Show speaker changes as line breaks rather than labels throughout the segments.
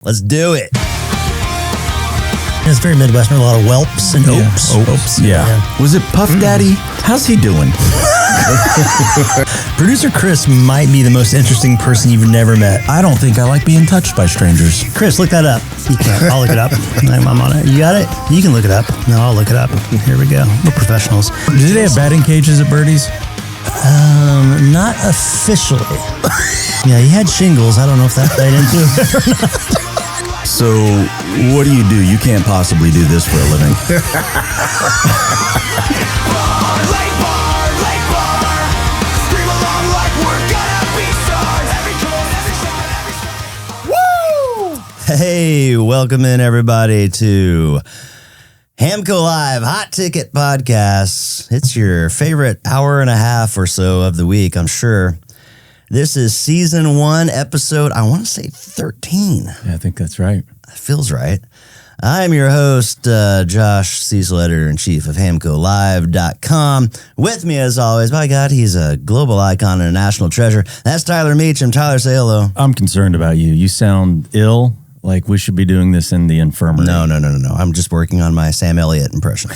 Let's do it.
It's very Midwestern, a lot of whelps and opes.
Opes, yeah. Was it Puff Daddy? How's he doing?
Producer Chris might be the most interesting person you've never met.
I don't think I like being touched by strangers.
Chris, look that up. You can't. I'll look it up. I'm on it. You got it? You can look it up. No, I'll look it up. Here we go. We're professionals.
Did they have batting cages at Birdie's?
Not officially. Yeah, he had shingles. I don't know if that played into it or not.
So, what do? You can't possibly do this for a living.
Woo! Hey, welcome in everybody to HamCo Live Hot Ticket podcast. It's your favorite hour and a half or so of the week, I'm sure. This is season 1, episode, I want to say 13.
Yeah, I think that's right.
That feels right. I'm your host, Josh Cecil, editor-in-chief of HamCoLive.com. With me, as always, by God, he's a global icon and a national treasure. That's Tyler Mechem. Tyler, say hello.
I'm concerned about you. You sound ill, like we should be doing this in the infirmary.
No. I'm just working on my Sam Elliott impression.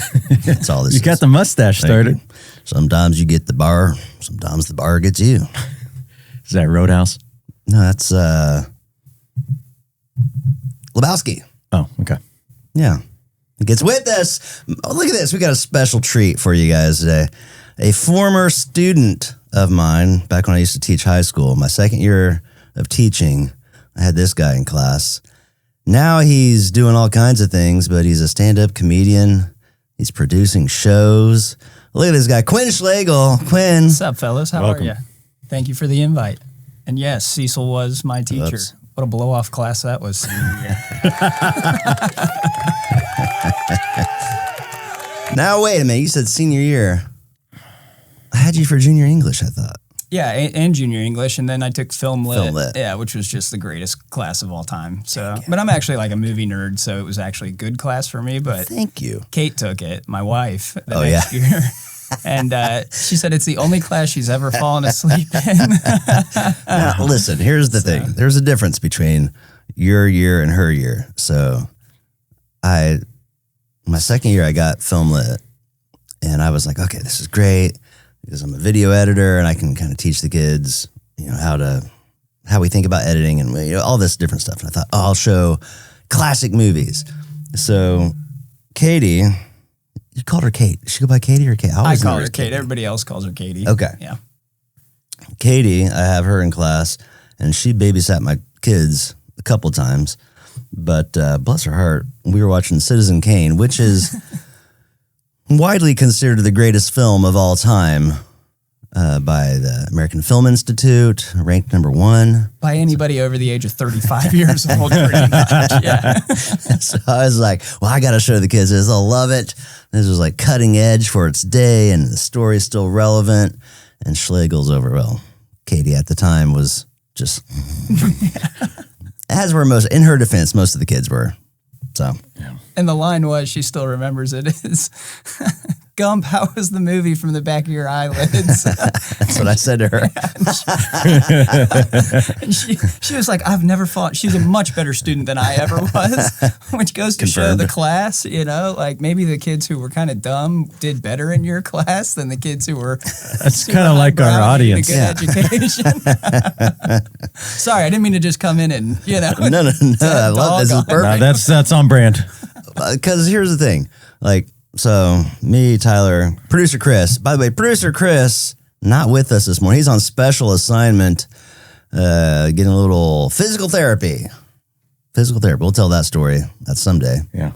That's all this is.
You got the mustache started.
Sometimes you get the bar. Sometimes the bar gets you.
Is that Roadhouse?
No, that's Lebowski.
Oh, okay.
Yeah. He gets with us. Oh, look at this. We got a special treat for you guys today. A former student of mine, back when I used to teach high school, my second year of teaching, I had this guy in class. Now he's doing all kinds of things, but he's a stand-up comedian. He's producing shows. Look at this guy, Quinn Schlegel. Quinn.
What's up, fellas? How
Welcome.
are you? Thank you for the invite. And yes, Cecil was my teacher.
Oops.
What a blow-off class that was.
Now, wait a minute. You said senior year. I had you for junior English, I thought.
Yeah, and junior English, and then I took film lit.
Film lit.
Yeah, which was just the greatest class of all time. So, but I'm actually like a movie nerd, so it was actually a good class for me. But
Thank you.
Kate took it, my wife, the
Oh,
next year. And she said it's the only class she's ever fallen asleep in.
Now, listen, here's the thing. There's a difference between your year and her year. So my second year, I got film lit, and I was like, okay, this is great because I'm a video editor and I can kind of teach the kids, how we think about editing and all this different stuff. And I thought, I'll show classic movies. So Katie, you called her Kate. Does she go by Katie or Kate?
I call her Kate. Everybody else calls her Katie.
Okay.
Yeah.
Katie, I have her in class, and she babysat my kids a couple times. But bless her heart, we were watching Citizen Kane, which is widely considered the greatest film of all time by the American Film Institute, ranked number 1.
By anybody over the age of 35 years old, pretty much. Yeah.
So I was like, well, I got to show the kids this. They'll love it. This was like cutting edge for its day, and the story's still relevant. And Schlegel's over. Well, Katie at the time was just, as were most, in her defense, most of the kids were. So,
Yeah.
And the line was, she still remembers it, is, Gump, how was the movie from the back of your eyelids?
that's what I said to her.
And she was like, I've never fought. She's a much better student than I ever was, which goes to show
Confirmed.
the class, like maybe the kids who were kind of dumb did better in your class than the kids who were.
That's kind of like our audience.
A good education. Sorry, I didn't mean to just come in and,
No. I love this. This is
No,
perfect.
that's on brand.
Because here's the thing. So me, Tyler, producer Chris. By the way, producer Chris, not with us this morning. He's on special assignment, getting a little physical therapy. We'll tell that story. That's someday.
Yeah.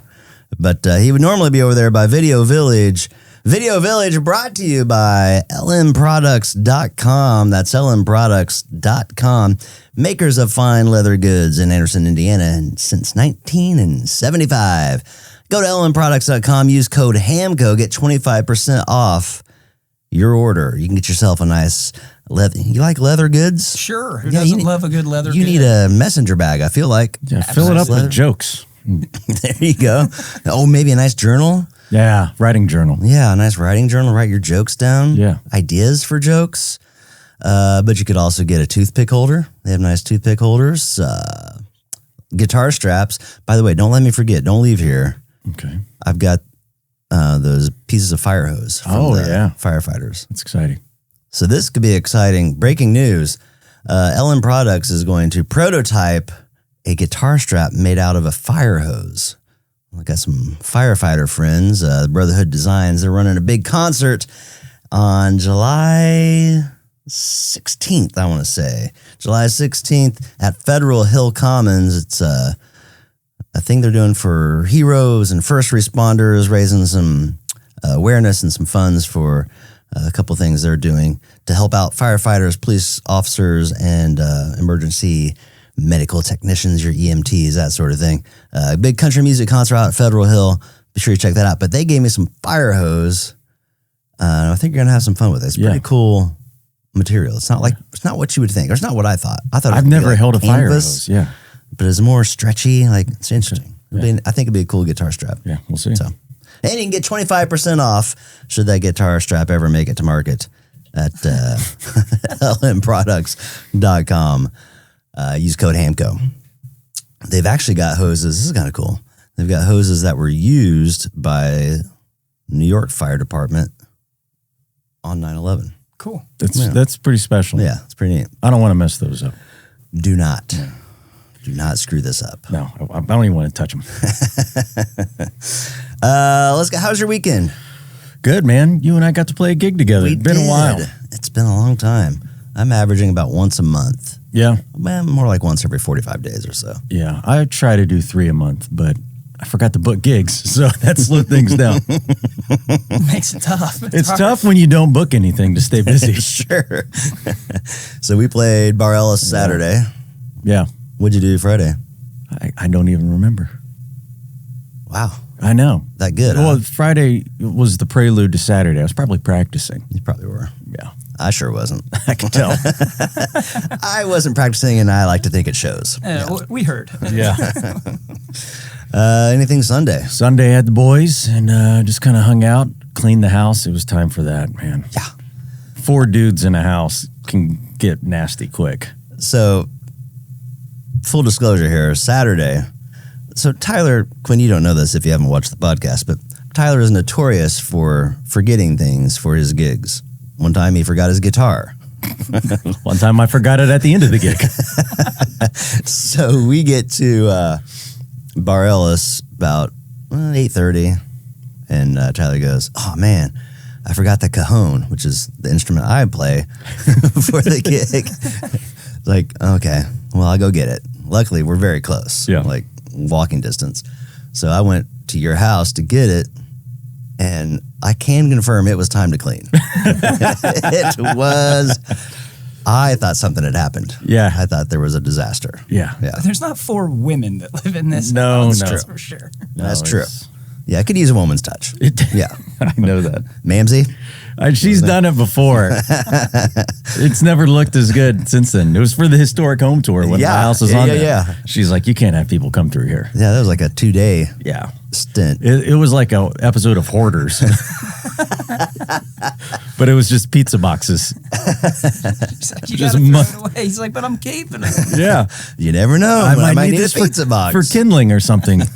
But he would normally be over there by Video Village. Video Village brought to you by lmproducts.com. That's lmproducts.com. Makers of fine leather goods in Anderson, Indiana, and since 1975. Go to lmproducts.com, use code HAMCO, get 25% off your order. You can get yourself a nice leather. You like leather goods?
Sure. Who doesn't love a good leather
You
good?
need a messenger bag, I feel like.
Yeah, fill it up
Leather.
with jokes.
There you go. Oh, maybe a nice journal?
Yeah, writing journal.
Yeah, a nice writing journal. Write your jokes down.
Yeah.
Ideas for jokes. But you could also get a toothpick holder. They have nice toothpick holders. guitar straps. By the way, don't let me forget. Don't leave here.
Okay.
I've got those pieces of fire hose from the firefighters.
That's exciting.
So this could be exciting. Breaking news. Ellen Products is going to prototype a guitar strap made out of a fire hose. I got some firefighter friends, the Brotherhood Designs. They're running a big concert on July 16th, I want to say. July 16th at Federal Hill Commons. It's a thing they're doing for heroes and first responders, raising some awareness and some funds for a couple things they're doing to help out firefighters, police officers, and emergency medical technicians, your EMTs, that sort of thing. Big country music concert out at Federal Hill. Be sure you check that out. But they gave me some fire hose. I think you're gonna have some fun with it. It's pretty cool material. It's not what you would think. Or it's not what I thought. I've
never held a fire hose. Yeah,
but it's more stretchy. Like, it's interesting. Yeah. I think it'd be a cool guitar strap.
Yeah, we'll see.
So, and you can get 25% off should that guitar strap ever make it to market at lmproducts.com. Use code HamCo. They've actually got hoses. This is kind of cool. They've got hoses that were used by New York Fire Department on 9/11.
Cool.
That's pretty special.
Yeah, it's pretty neat.
I don't want to mess those up.
Do not screw this up.
No, I don't even want to touch them.
Let's go. How's your weekend?
Good, man. You and I got to play a gig together. It's been a while.
It's been a long time. I'm averaging about once a month.
Yeah.
Man, more like once every 45 days or so.
Yeah. I try to do 3 a month, but I forgot to book gigs, so that slowed things down.
Makes it tough.
It's tough when you don't book anything to stay busy.
Sure. So we played Bar Ellis Saturday.
Yeah.
What'd you do Friday?
I don't even remember.
Wow.
I know.
That good,
Well,
huh?
Friday was the prelude to Saturday. I was probably practicing.
You probably were.
Yeah.
I sure wasn't.
I can tell.
I wasn't practicing, and I like to think it shows.
We heard.
Yeah.
Anything Sunday?
Sunday had the boys and just kind of hung out, cleaned the house. It was time for that, man.
Yeah.
4 dudes in a house can get nasty quick.
So, full disclosure here, Saturday. So Tyler, Quinn, you don't know this if you haven't watched the podcast, but Tyler is notorious for forgetting things for his gigs. One time he forgot his guitar.
One time I forgot it at the end of the gig.
So we get to Bar Ellis about 8:30, and Tyler goes, "Oh man, I forgot the cajon, which is the instrument I play for the gig." Like, okay, well, I'll go get it. Luckily, we're very close, like walking distance. So I went to your house to get it, and I can confirm it was time to clean. It was. I thought something had happened.
Yeah.
I thought there was a disaster.
Yeah.
There's not 4 women that live in this
No,
house,
no.
that's for sure.
That's true. Yeah, I could use a woman's touch. Yeah.
I know that.
Mamsie?
She's done it before. It's never looked as good since then. It was for the historic home tour when the house was on there.
Yeah.
She's like, you can't have people come through here.
Yeah, that was like a 2-day
Yeah.
stint.
It was like an episode of Hoarders. But it was just pizza boxes.
He's like, you
Just
gotta throw it away. He's like, but I'm keeping it.
Yeah.
You never know. I might need a
this
pizza box.
for kindling or something.
Did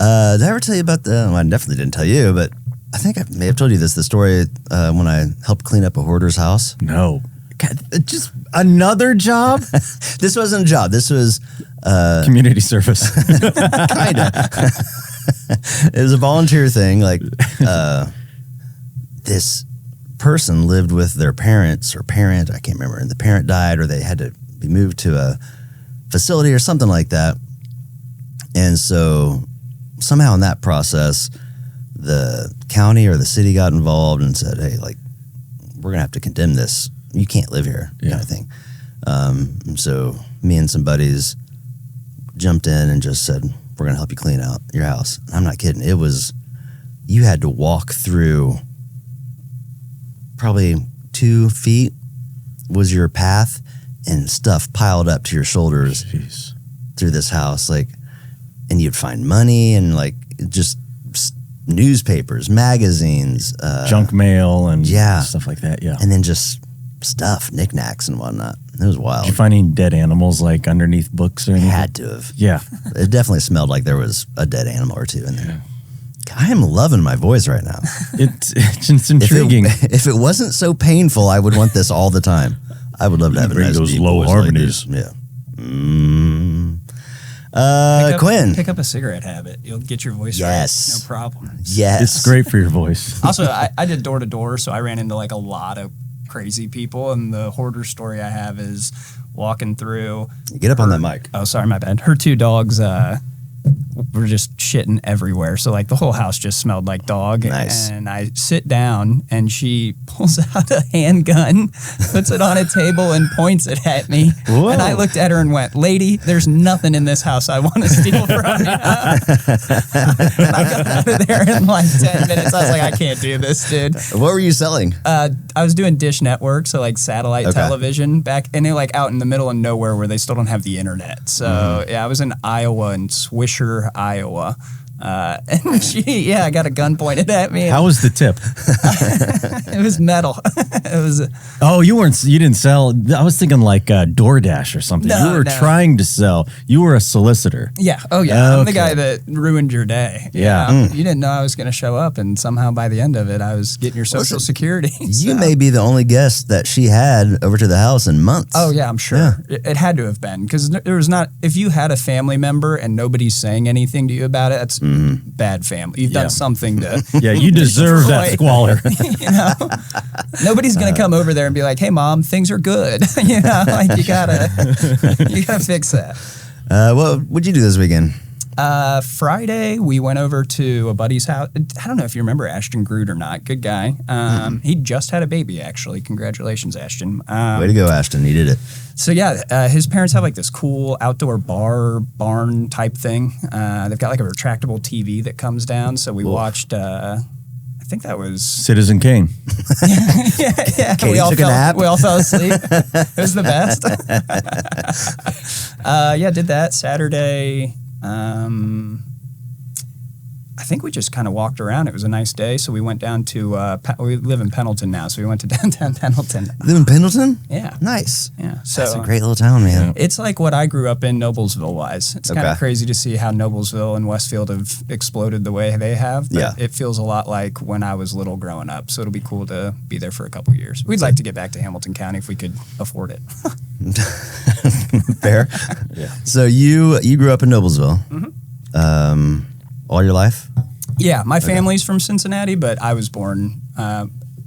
I ever tell you about well, I definitely didn't tell you, but I think I may have told you the story when I helped clean up a hoarder's house.
No. God, just another job?
This wasn't a job. This was
Community service.
kind of. It was a volunteer thing. Like, this person lived with their parents or parent, I can't remember, and the parent died, or they had to be moved to a facility or something like that. And so somehow in that process, the county or the city got involved and said, hey, like, we're going to have to condemn this. You can't live here, kind of thing. And so me and some buddies jumped in and just said, we're going to help you clean out your house. And I'm not kidding. It was, you had to walk through probably 2 feet was your path, and stuff piled up to your shoulders through this house. Like, and you'd find money and like just newspapers, magazines,
junk mail and
Yeah.
stuff like that. Yeah.
and then just stuff, knickknacks and whatnot. It was wild.
Did you find any dead animals like underneath books or anything?
Had to have.
Yeah.
It definitely smelled like there was a dead animal or two in there. I am loving my voice right now.
It's intriguing.
If it wasn't so painful, I would want this all the time. I would love to have a nice
those
deep
low
voice
harmonies.
Like this. Quinn.
Pick up a cigarette habit. You'll get your voice
Yes.
right. No problem.
Yes.
It's great for your voice.
Also, I did door to door, so I ran into like a lot of crazy people. And the hoarder story I have is walking through.
Get up on that mic.
Oh, sorry, my bad. Her two dogs were just shitting everywhere. So like the whole house just smelled like dog.
Nice.
And I sit down and she pulls out a handgun, puts it on a table and points it at me.
Whoa.
And I looked at her and went, "Lady, there's nothing in this house I want to steal from you." And I got out of there in like 10 minutes. I was like, I can't do this, dude.
What were you selling?
I was doing Dish Network, so like satellite television back, and they're like out in the middle of nowhere where they still don't have the internet. So yeah, I was in Iowa, in Swisher, Iowa. And I got a gun pointed at me.
How was the tip?
It was metal. It was.
Oh, you didn't sell. I was thinking like DoorDash or something.
No,
you were
no.
trying to sell. You were a solicitor.
Yeah. Oh, yeah. I'm the
Okay.
guy that ruined your day.
Yeah.
You know? You didn't know I was going to show up, and somehow by the end of it, I was getting your Social Security.
You may be the only guest that she had over to the house in months.
Oh, yeah, I'm sure. It had to have been, because there was not, if you had a family member and nobody's saying anything to you about it, that's bad family. You've done something to.
Yeah, you deserve that squalor.
You know, nobody's gonna come over there and be like, "Hey, mom, things are good." You know, like you gotta fix that.
What would you do this weekend?
Friday, we went over to a buddy's house. I don't know if you remember Ashton Groot or not. Good guy. He just had a baby, actually. Congratulations, Ashton.
Way to go, Ashton. You did it.
So yeah, his parents have like this cool outdoor barn type thing. They've got like a retractable TV that comes down. So we watched. I think that was
Citizen Kane.
yeah.
Katie took a nap.
We all fell asleep. It was the best. Did that Saturday. I think we just kind of walked around. It was a nice day, so we went down to. We live in Pendleton now, so we went to downtown Pendleton.
Live in Pendleton?
Yeah,
Nice.
yeah. So
That's a great little town, man.
it's like what I grew up in Noblesville wise. It's kind
Okay.
of crazy to see how Noblesville and Westfield have exploded the way they have. But
Yeah.
it feels a lot like when I was little growing up. So it'll be cool to be there for a couple years. We'd like to get back to Hamilton County if we could afford it.
Fair.
Yeah.
So you grew up in Noblesville all your life?
Yeah, my family's from Cincinnati, but I was born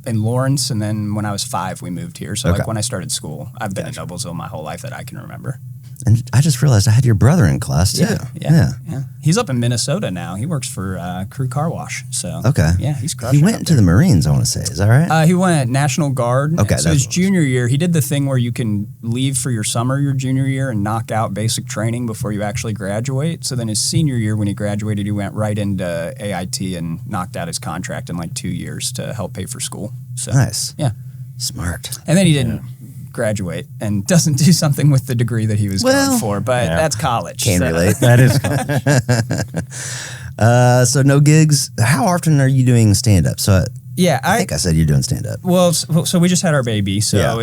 in Lawrence, and then when I was 5, we moved here. So
Okay.
like when I started school, I've been in Noblesville my whole life that I can remember.
And I just realized I had your brother in class too.
Yeah. He's up in Minnesota now. He works for Crew Car Wash. So
Okay.
yeah, he's crushing.
He went into the Marines, I want to say. Is that right?
He went National Guard.
Okay,
So his
that's-
junior year, he did the thing where you can leave for your summer your junior year and knock out basic training before you actually graduate. So then his senior year, when he graduated, he went right into AIT and knocked out his contract in like 2 years to help pay for school. So
Nice.
yeah.
Smart.
And then he didn't graduate and doesn't do something with the degree that he was
Well,
going for, but
yeah.
that's college.
Can't
so.
relate.
That is.
So no gigs. How often are you doing stand-up? So
Yeah,
I think I said you're doing stand-up.
Well, so we just had our baby, so
Yeah.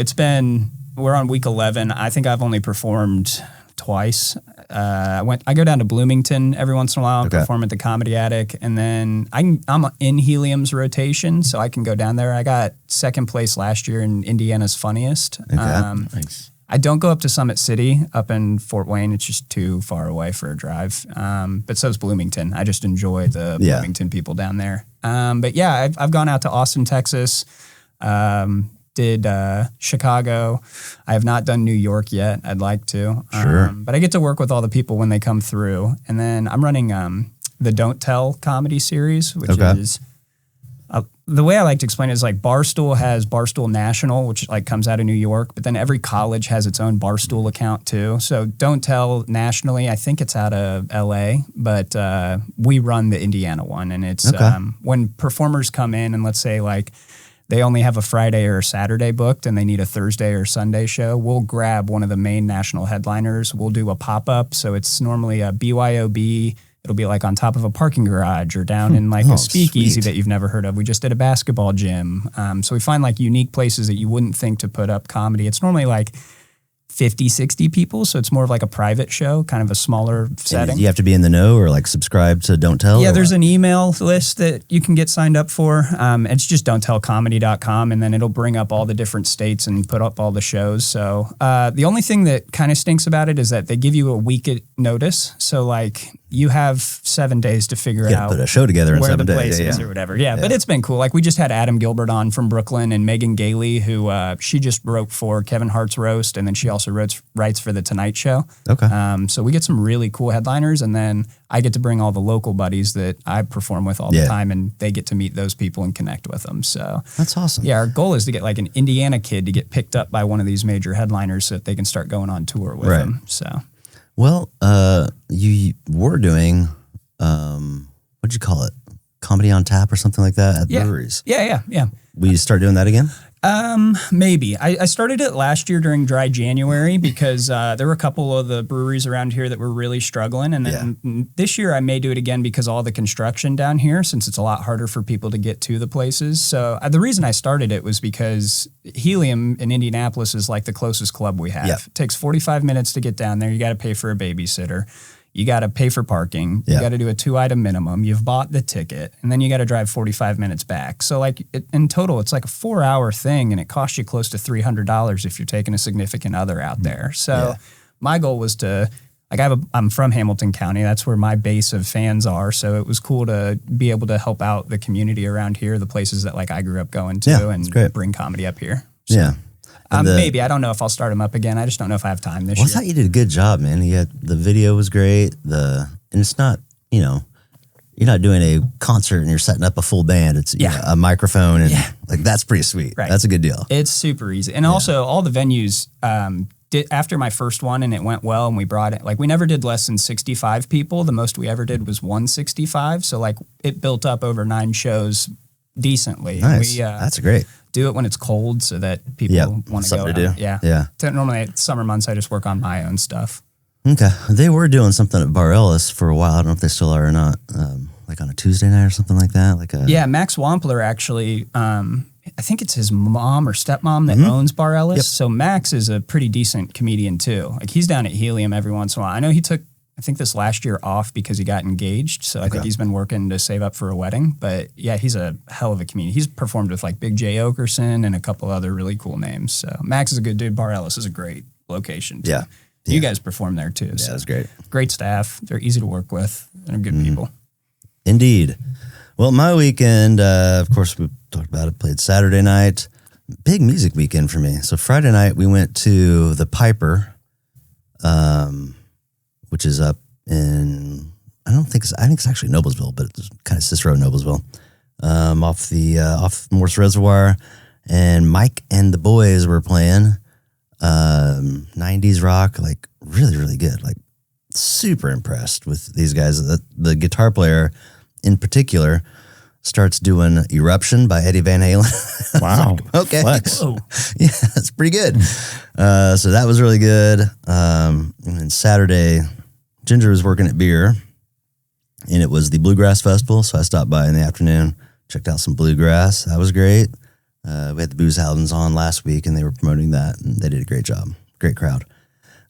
we're on week 11. I think I've only performed twice. I go down to Bloomington every once in a while and
Okay.
perform at the Comedy Attic, and then I'm in Helium's rotation, so I can go down there. I got second place last year in Indiana's Funniest.
Nice.
I don't go up to Summit City up in Fort Wayne. It's just too far away for a drive. But so is Bloomington. I just enjoy the
Yeah.
Bloomington people down there. But yeah, I've gone out to Austin, Texas. Did Chicago. I have not done New York yet. I'd like to.
Sure.
But I get to work with all the people when they come through. And then I'm running the Don't Tell comedy series, which
Okay.
is the way I like to explain it is like Barstool has Barstool National, which like comes out of New York, but then every college has its own Barstool account too. So Don't Tell nationally, I think it's out of LA, but we run the Indiana one, and it's when performers come in and let's say like they only have a Friday or a Saturday booked and they need a Thursday or Sunday show, we'll grab one of the main national headliners. We'll do a pop-up. So it's normally a BYOB it'll be like on top of a parking garage or down in like a speakeasy that you've never heard of. We just did a basketball gym. So we find like unique places that you wouldn't think to put up comedy. It's normally like 50, 60 people. So it's more of like a private show, kind of a smaller setting.
Do you have to be in the know or like subscribe to Don't Tell?
Yeah, there's an email list that you can get signed up for. It's just don'ttellcomedy.com, and then it'll bring up all the different states and put up all the shows. So the only thing that kind of stinks about it is that they give you a week notice. So like you have 7 days to figure out
put a show together in
where
7
the
days.
place is or whatever. Yeah, but it's been cool. Like we just had Adam Gilbert on from Brooklyn and Megan Gailey, who she just wrote for Kevin Hart's Roast, and then she also writes for The Tonight Show.
Okay.
So we get some really cool headliners, and then I get to bring all the local buddies that I perform with all the time, and they get to meet those people and connect with them. So
that's awesome.
Yeah, our goal is to get like an Indiana kid to get picked up by one of these major headliners so that they can start going on tour with them. So,
well, you were doing what'd you call it? Comedy on Tap or something like that at breweries.
Yeah.
Will you start doing that again?
Maybe. I started it last year during dry January because there were a couple of the breweries around here that were really struggling. And then this year I may do it again because all the construction down here, since it's a lot harder for people to get to the places. So the reason I started it was because Helium in Indianapolis is like the closest club we have. It takes 45 minutes to get down there. You got to pay for a babysitter. You got to pay for parking. You got to do a 2-item minimum. You've bought the ticket, and then you got to drive 45 minutes back. So like in total, it's like a 4-hour thing, and it costs you close to $300 if you're taking a significant other out there. So my goal was to, like I'm from Hamilton County. That's where my base of fans are. So it was cool to be able to help out the community around here, the places that like I grew up going to, and bring comedy up here. So. Maybe. I don't know if I'll start them up again. I just don't know if I have time this year.
I thought you did a good job, man. The video was great. And it's not, you're not doing a concert and you're setting up a full band. It's a microphone and like that's pretty sweet. Right. That's a good deal.
It's super easy. And also all the venues did after my first one and it went well and we brought it, like we never did less than 65 people. The most we ever did was 165. So like it built up over 9 shows decently.
Nice. That's great.
Do it when it's cold so that people want to go out. Yeah. So normally summer months, I just work on my own stuff.
Okay. They were doing something at Bar Ellis for a while. I don't know if they still are or not. Like on a Tuesday night or something like that.
Max Wampler actually, I think it's his mom or stepmom that owns Bar Ellis. Yep. So Max is a pretty decent comedian too. Like he's down at Helium every once in a while. I know he took, I think this last year off because he got engaged. So I think he's been working to save up for a wedding. But yeah, he's a hell of a comedian. He's performed with like Big J. Okerson and a couple other really cool names. So Max is a good dude. Bar Ellis is a great location too. Yeah. You guys perform there too.
Yeah, that's great.
Great staff. They're easy to work with. They're good people.
Indeed. Well, my weekend, of course, we talked about it, played Saturday night. Big music weekend for me. So Friday night, we went to the Piper, which is up in, I think it's actually Noblesville, but it's kind of Cicero, Noblesville, off Morse Reservoir. And Mike and the boys were playing 90s rock, like really, really good. Like super impressed with these guys. The guitar player in particular starts doing Eruption by Eddie Van Halen.
Wow.
Like, okay.
Flex.
Yeah, that's pretty good. So that was really good. And then Saturday, Ginger was working at Beer, and it was the Bluegrass Festival. So I stopped by in the afternoon, checked out some bluegrass. That was great. We had the Booze Howdens on last week, and they were promoting that, and they did a great job. Great crowd.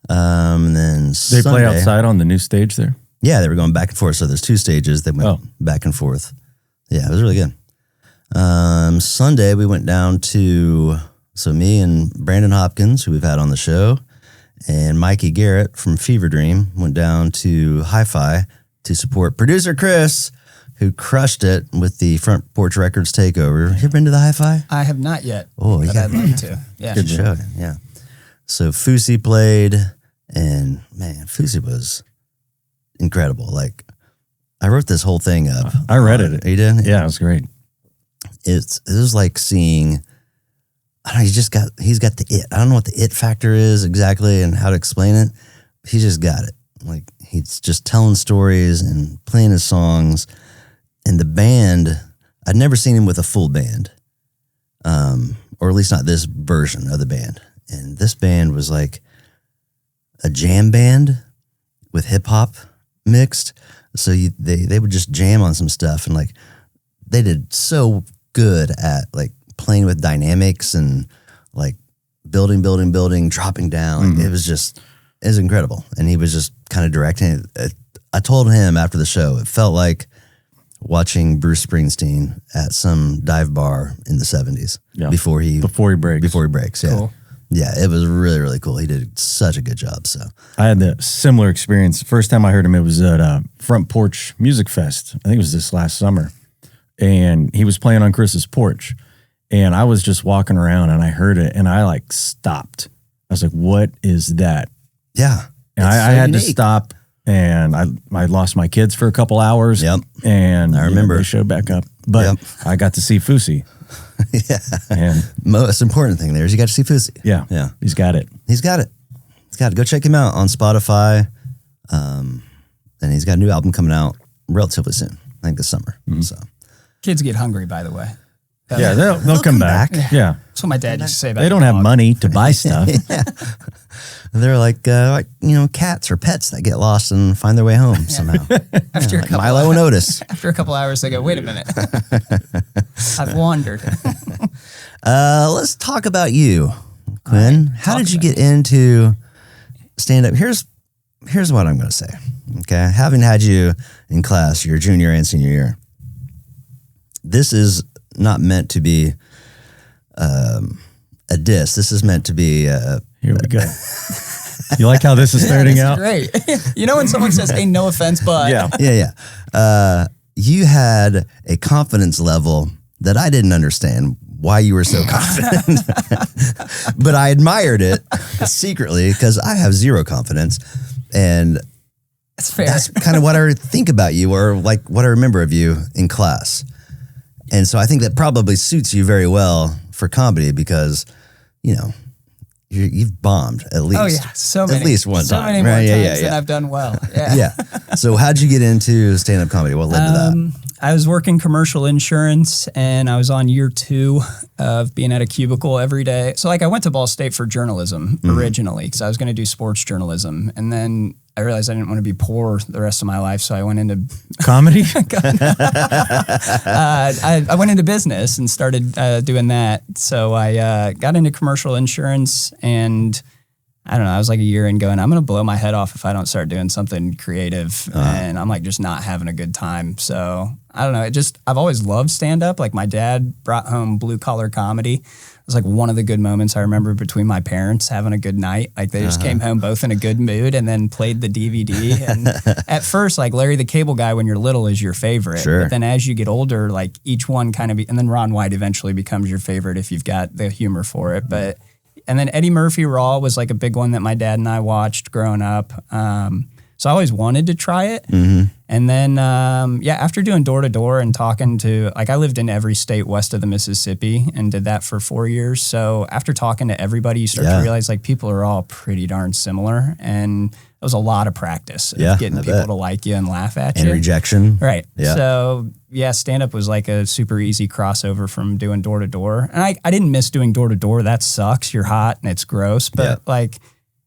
And then
they play outside on the new stage there?
Yeah, they were going back and forth. So there's 2 stages. They went back and forth. Yeah, it was really good. Sunday, we went down to, me and Brandon Hopkins, who we've had on the show, and Mikey Garrett from Fever Dream went down to Hi-Fi to support producer Chris, who crushed it with the Front Porch Records takeover. Have you ever been to the Hi-Fi?
I have not yet.
Oh, you got
I'd love to. Yeah.
Good show. Yeah. So Fousey played, and man, Fousey was incredible. Like, I wrote this whole thing up.
I read it.
You did?
Yeah, it was great.
It was like seeing, I don't know, he's got the it. I don't know what the it factor is exactly and how to explain it. He just got it. Like, he's just telling stories and playing his songs. And the band, I'd never seen him with a full band, or at least not this version of the band. And this band was like a jam band with hip hop mixed. So they would just jam on some stuff, and like they did so good at like playing with dynamics and like building, dropping down. Like, it was incredible. And he was just kind of directing it. I told him after the show, it felt like watching Bruce Springsteen at some dive bar in the 70s before he breaks. Yeah. Cool. Yeah, it was really, really cool. He did such a good job. So
I had the similar experience. First time I heard him, it was at Front Porch Music Fest. I think it was this last summer. And he was playing on Chris's porch. And I was just walking around and I heard it and I like stopped. I was like, what is that?
Yeah.
And I had to stop, and I lost my kids for a couple hours.
Yep.
And
I remember
they showed back up. But I got to see Fusi.
Yeah.
And
most important thing there is you got to see Fusi.
Yeah.
Yeah.
He's got it.
He's got it. Go check him out on Spotify. And he's got a new album coming out relatively soon. I think this summer. So
kids get hungry, by the way.
Yeah, they'll come back. Yeah.
That's what my dad used to say about
they don't have money to buy stuff.
They're like cats or pets that get lost and find their way home somehow.
After
like Milo and Otis.
After a couple hours, they go, wait a minute. I've wandered.
Let's talk about you, Quinn.
Right,
how did you get into stand-up? Here's what I'm going to say. Okay. Having had you in class your junior and senior year, this is not meant to be a diss. This is meant to be
here we go. You like how this is starting out?
Great. You know when someone says, hey, no offense, but.
Yeah. You had a confidence level that I didn't understand why you were so confident. But I admired it secretly because I have zero confidence. And
that's fair.
That's kind of what I think about you, or like what I remember of you in class. And so I think that probably suits you very well for comedy because, you've bombed at least.
Oh yeah, so many.
At least one time.
So many more times than I've done well. Yeah.
So how'd you get into stand-up comedy? What led to that?
I was working commercial insurance, and I was on year 2 of being at a cubicle every day. So I went to Ball State for journalism originally because I was going to do sports journalism, and then I realized I didn't want to be poor the rest of my life, so I went into
comedy.
I went into business and started doing that. So I got into commercial insurance, and I don't know, I was like a year in going, I'm going to blow my head off if I don't start doing something creative. And I'm like just not having a good time. So I don't know. I've always loved stand-up. Like my dad brought home blue collar comedy. It was like one of the good moments I remember between my parents having a good night. Like they just came home both in a good mood and then played the DVD. And at first, like Larry the Cable Guy when you're little is your favorite.
Sure.
But then as you get older, like each one kind of, and then Ron White eventually becomes your favorite if you've got the humor for it. But and then Eddie Murphy Raw was like a big one that my dad and I watched growing up. So I always wanted to try it. And then, after doing door to door and talking to, like I lived in every state west of the Mississippi and did that for 4 years. So after talking to everybody, you start to realize like people are all pretty darn similar. And it was a lot of practice of getting people to like you and laugh at you.
And rejection.
Right.
Yeah.
So stand-up was like a super easy crossover from doing door to door. And I didn't miss doing door to door. That sucks. You're hot and it's gross. But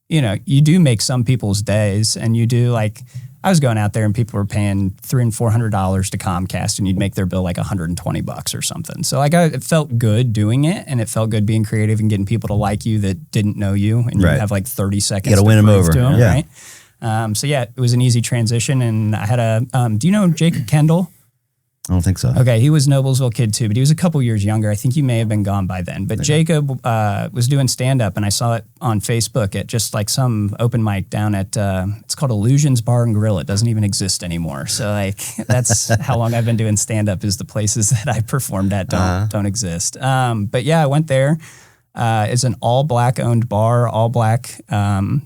you do make some people's days, and you do like, I was going out there and people were paying $300 and $400 to Comcast, and you'd make their bill like $120 or something. So like it felt good doing it, and it felt good being creative and getting people to like you that didn't know you, and you have like 30 seconds.
You got to win them over.
To them, right? It was an easy transition, and I had do you know Jacob Kendall?
I don't think so.
Okay, he was Noblesville kid too, but he was a couple years younger. I think you may have been gone by then. But Jacob was doing stand-up, and I saw it on Facebook at just like some open mic down at, it's called Illusions Bar and Grill. It doesn't even exist anymore. So like that's how long I've been doing stand-up, is the places that I performed at don't exist. I went there. It's an all-black owned bar, all-black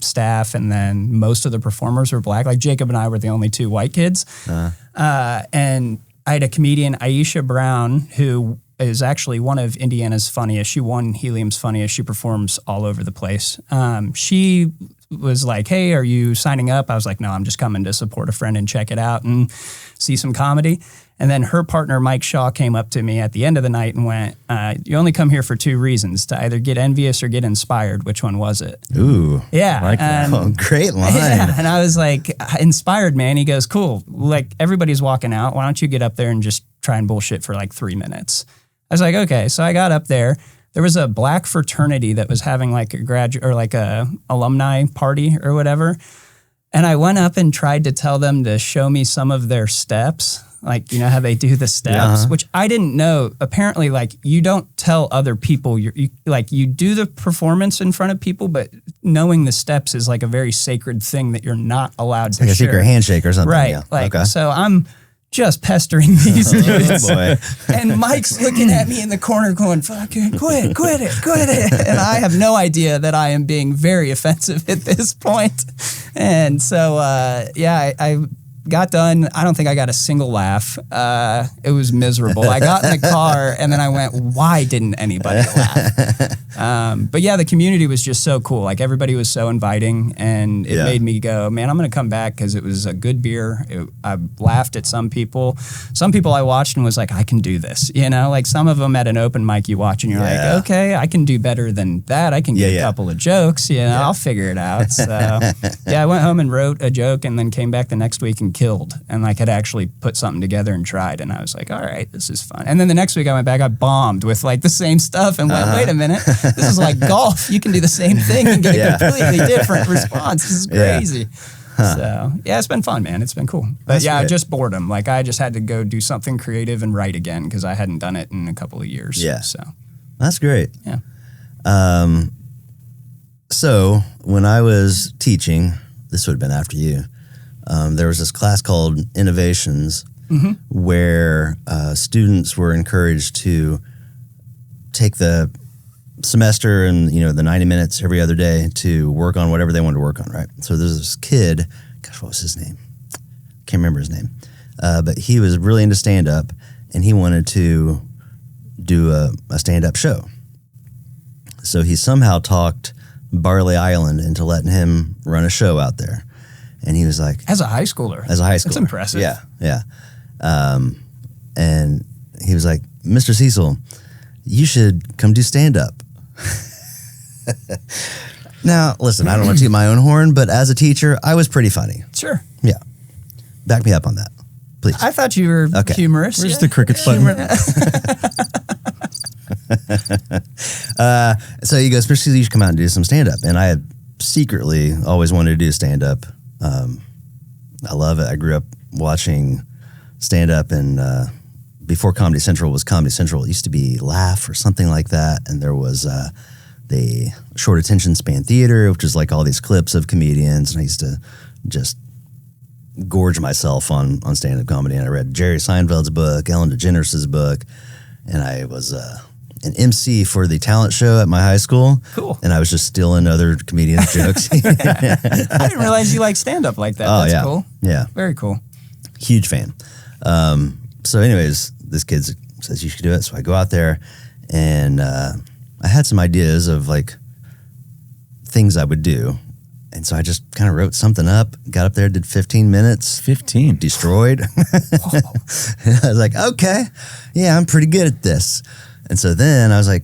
staff, and then most of the performers were black. Like Jacob and I were the only 2 white kids. And I had a comedian, Aisha Brown, who is actually one of Indiana's funniest. She won Helium's funniest. She performs all over the place. She was like, hey, are you signing up? I was like, no, I'm just coming to support a friend and check it out and see some comedy. And then her partner, Mike Shaw, came up to me at the end of the night and went, you only come here for 2 reasons, to either get envious or get inspired. Which one was it?
Ooh.
Yeah.
Like that.
Oh, great line.
Yeah, and I was like, inspired, man. He goes, cool. Like, everybody's walking out. Why don't you get up there and just try and bullshit for like 3 minutes? I was like, okay. So I got up there. There was a black fraternity that was having like a graduate or like a alumni party or whatever. And I went up and tried to tell them to show me some of their steps. Like, you know how they do the steps, which I didn't know. Apparently, like, you don't tell other people, you do the performance in front of people, but knowing the steps is like a very sacred thing that you're not allowed to
Like a
share.
secret handshake or something.
Right.
Yeah.
Like,
okay.
so I'm just pestering these dudes.
Oh, boy.
And Mike's looking at me in the corner going, fucking quit it. And I have no idea that I am being very offensive at this point. And so, I got done. I don't think I got a single laugh. It was miserable. I got in the car and then I went, why didn't anybody laugh? But yeah, the community was just so cool. Like, everybody was so inviting, and it made me go, man, I'm going to come back because it was a good beer. I laughed at some people. Some people I watched and was like, I can do this. You know, like some of them at an open mic you watch and you're like, okay, I can do better than that. I can get a couple of jokes. You know, I'll figure it out. So I went home and wrote a joke and then came back the next week and killed, and like had actually put something together and tried, and I was like, all right, this is fun. And then the next week I went back, I bombed with like the same stuff and went, wait a minute, this is like golf. You can do the same thing and get a completely different response. This is crazy. So yeah, it's been fun, man. It's been cool. But
That's great.
just boredom. Like, I just had to go do something creative and write again because I hadn't done it in a couple of years.
Yeah.
So
That's great.
yeah.
So when I was teaching, this would have been after you, there was this class called Innovations where students were encouraged to take the semester and, you know, the 90 minutes every other day to work on whatever they wanted to work on, right? So there's this kid, gosh, what was his name? Can't remember his name. But he was really into stand-up, and he wanted to do a stand-up show. So he somehow talked Barley Island into letting him run a show out there. And he was like...
As a high schooler.
That's
impressive.
Yeah. And he was like, Mr. Cecil, you should come do stand-up. Now, listen, I don't want to toot my own horn, but as a teacher, I was pretty funny.
Sure.
Yeah. Back me up on that, please.
I thought you were humorous.
Where's the crickets button?
So he goes, Mr. Cecil, you should come out and do some stand-up. And I had secretly always wanted to do stand-up. I love it. I grew up watching stand-up, and before Comedy Central was Comedy Central, it used to be Laugh or something like that. And there was the short attention span theater, which is like all these clips of comedians. And I used to just gorge myself on stand-up comedy. And I read Jerry Seinfeld's book, Ellen DeGeneres' book, and I was an MC for the talent show at my high school.
Cool.
And I was just stealing other comedians' jokes.
I didn't realize you like stand-up like that.
Oh,
That's cool.
Yeah.
Very cool.
Huge fan. So anyways, this kid says you should do it. So I go out there, and I had some ideas of like things I would do. And so I just kind of wrote something up, got up there, did 15 minutes.
15.
Destroyed. I was like, okay, yeah, I'm pretty good at this. And so then I was like,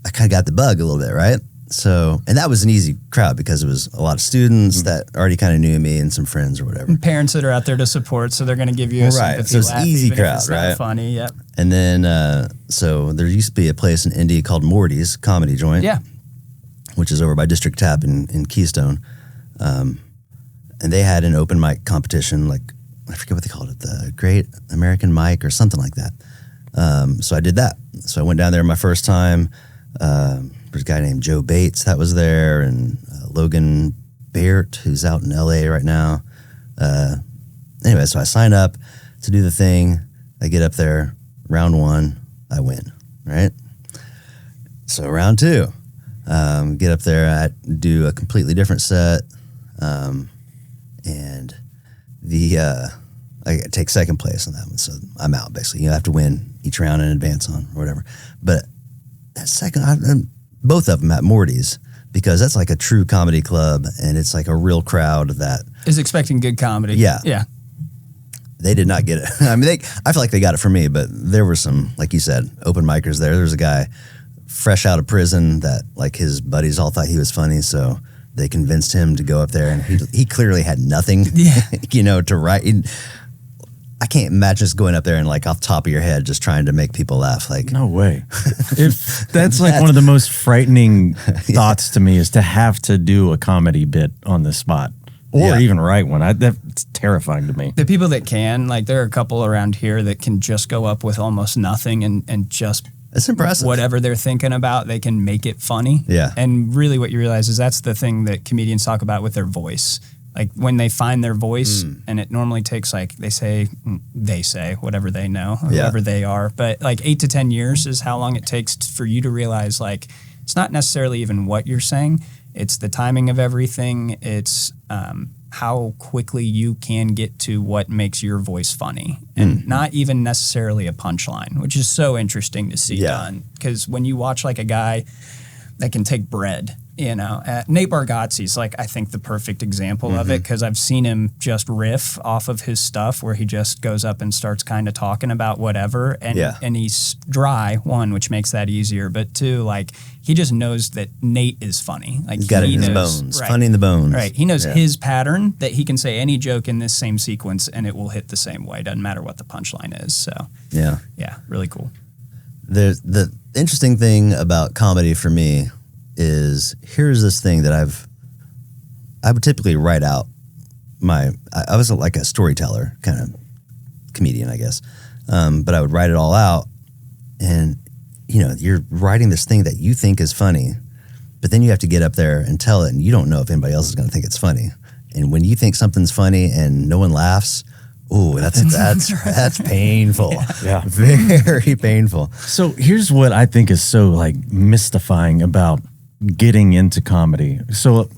I kind of got the bug a little bit, right? So, and that was an easy crowd because it was a lot of students that already kind of knew me and some friends or whatever.
Parents that are out there to support, so they're going to give you a sympathy
So it's
laugh,
easy
even if
crowd,
it's not
right?
funny, yep.
And then, so there used to be a place in Indy called Morty's Comedy Joint.
Yeah.
Which is over by District Tap in Keystone. And they had an open mic competition, like, I forget what they called it, the Great American Mic or something like that. So I did that. So I went down there my first time. There's a guy named Joe Bates that was there, and Logan Baert, who's out in LA right now. Anyway, so I signed up to do the thing. I get up there, round one, I win, right? So round two, get up there, I do a completely different set. And I I take second place on that one, so I'm out basically. You have to win each round and advance on or whatever. But that second, both of them at Morty's, because that's like a true comedy club, and it's like a real crowd that
is expecting good comedy.
Yeah.
Yeah.
They did not get it. I mean, I feel like they got it for me, but there were some, like you said, open micers there. There was a guy fresh out of prison that like his buddies all thought he was funny, so they convinced him to go up there, and he clearly had nothing, to write. I can't imagine just going up there and like off the top of your head just trying to make people laugh. Like,
no way. That's like one of the most frightening thoughts to me, is to have to do a comedy bit on the spot or even write one. That's terrifying to me.
The people that can, like, there are a couple around here that can just go up with almost nothing and just
it's impressive.
Whatever they're thinking about, they can make it funny.
Yeah.
And really what you realize is that's the thing that comedians talk about with their voice. Like when they find their voice, and it normally takes like, they say, whatever they know, or whoever they are. But like 8 to 10 years is how long it takes for you to realize, like, it's not necessarily even what you're saying. It's the timing of everything. It's how quickly you can get to what makes your voice funny, and not even necessarily a punchline, which is so interesting to see done. Because when you watch like a guy that can take bread, Nate Bargatze's like, I think, the perfect example of it, because I've seen him just riff off of his stuff where he just goes up and starts kind of talking about whatever, and he's dry, one, which makes that easier, but two, like, he just knows that Nate is funny. Like,
he's got it in his bones, funny in the bones.
Right. He knows his pattern, that he can say any joke in this same sequence and it will hit the same way. Doesn't matter what the punchline is. So yeah, really cool.
The interesting thing about comedy for me is, here's this thing that I would typically write out I was like a storyteller kind of comedian, I guess. But I would write it all out, and you're writing this thing that you think is funny, but then you have to get up there and tell it, and you don't know if anybody else is going to think it's funny. And when you think something's funny and no one laughs, ooh, that's painful.
Yeah.
Very painful.
So here's what I think is so like mystifying about getting into comedy. So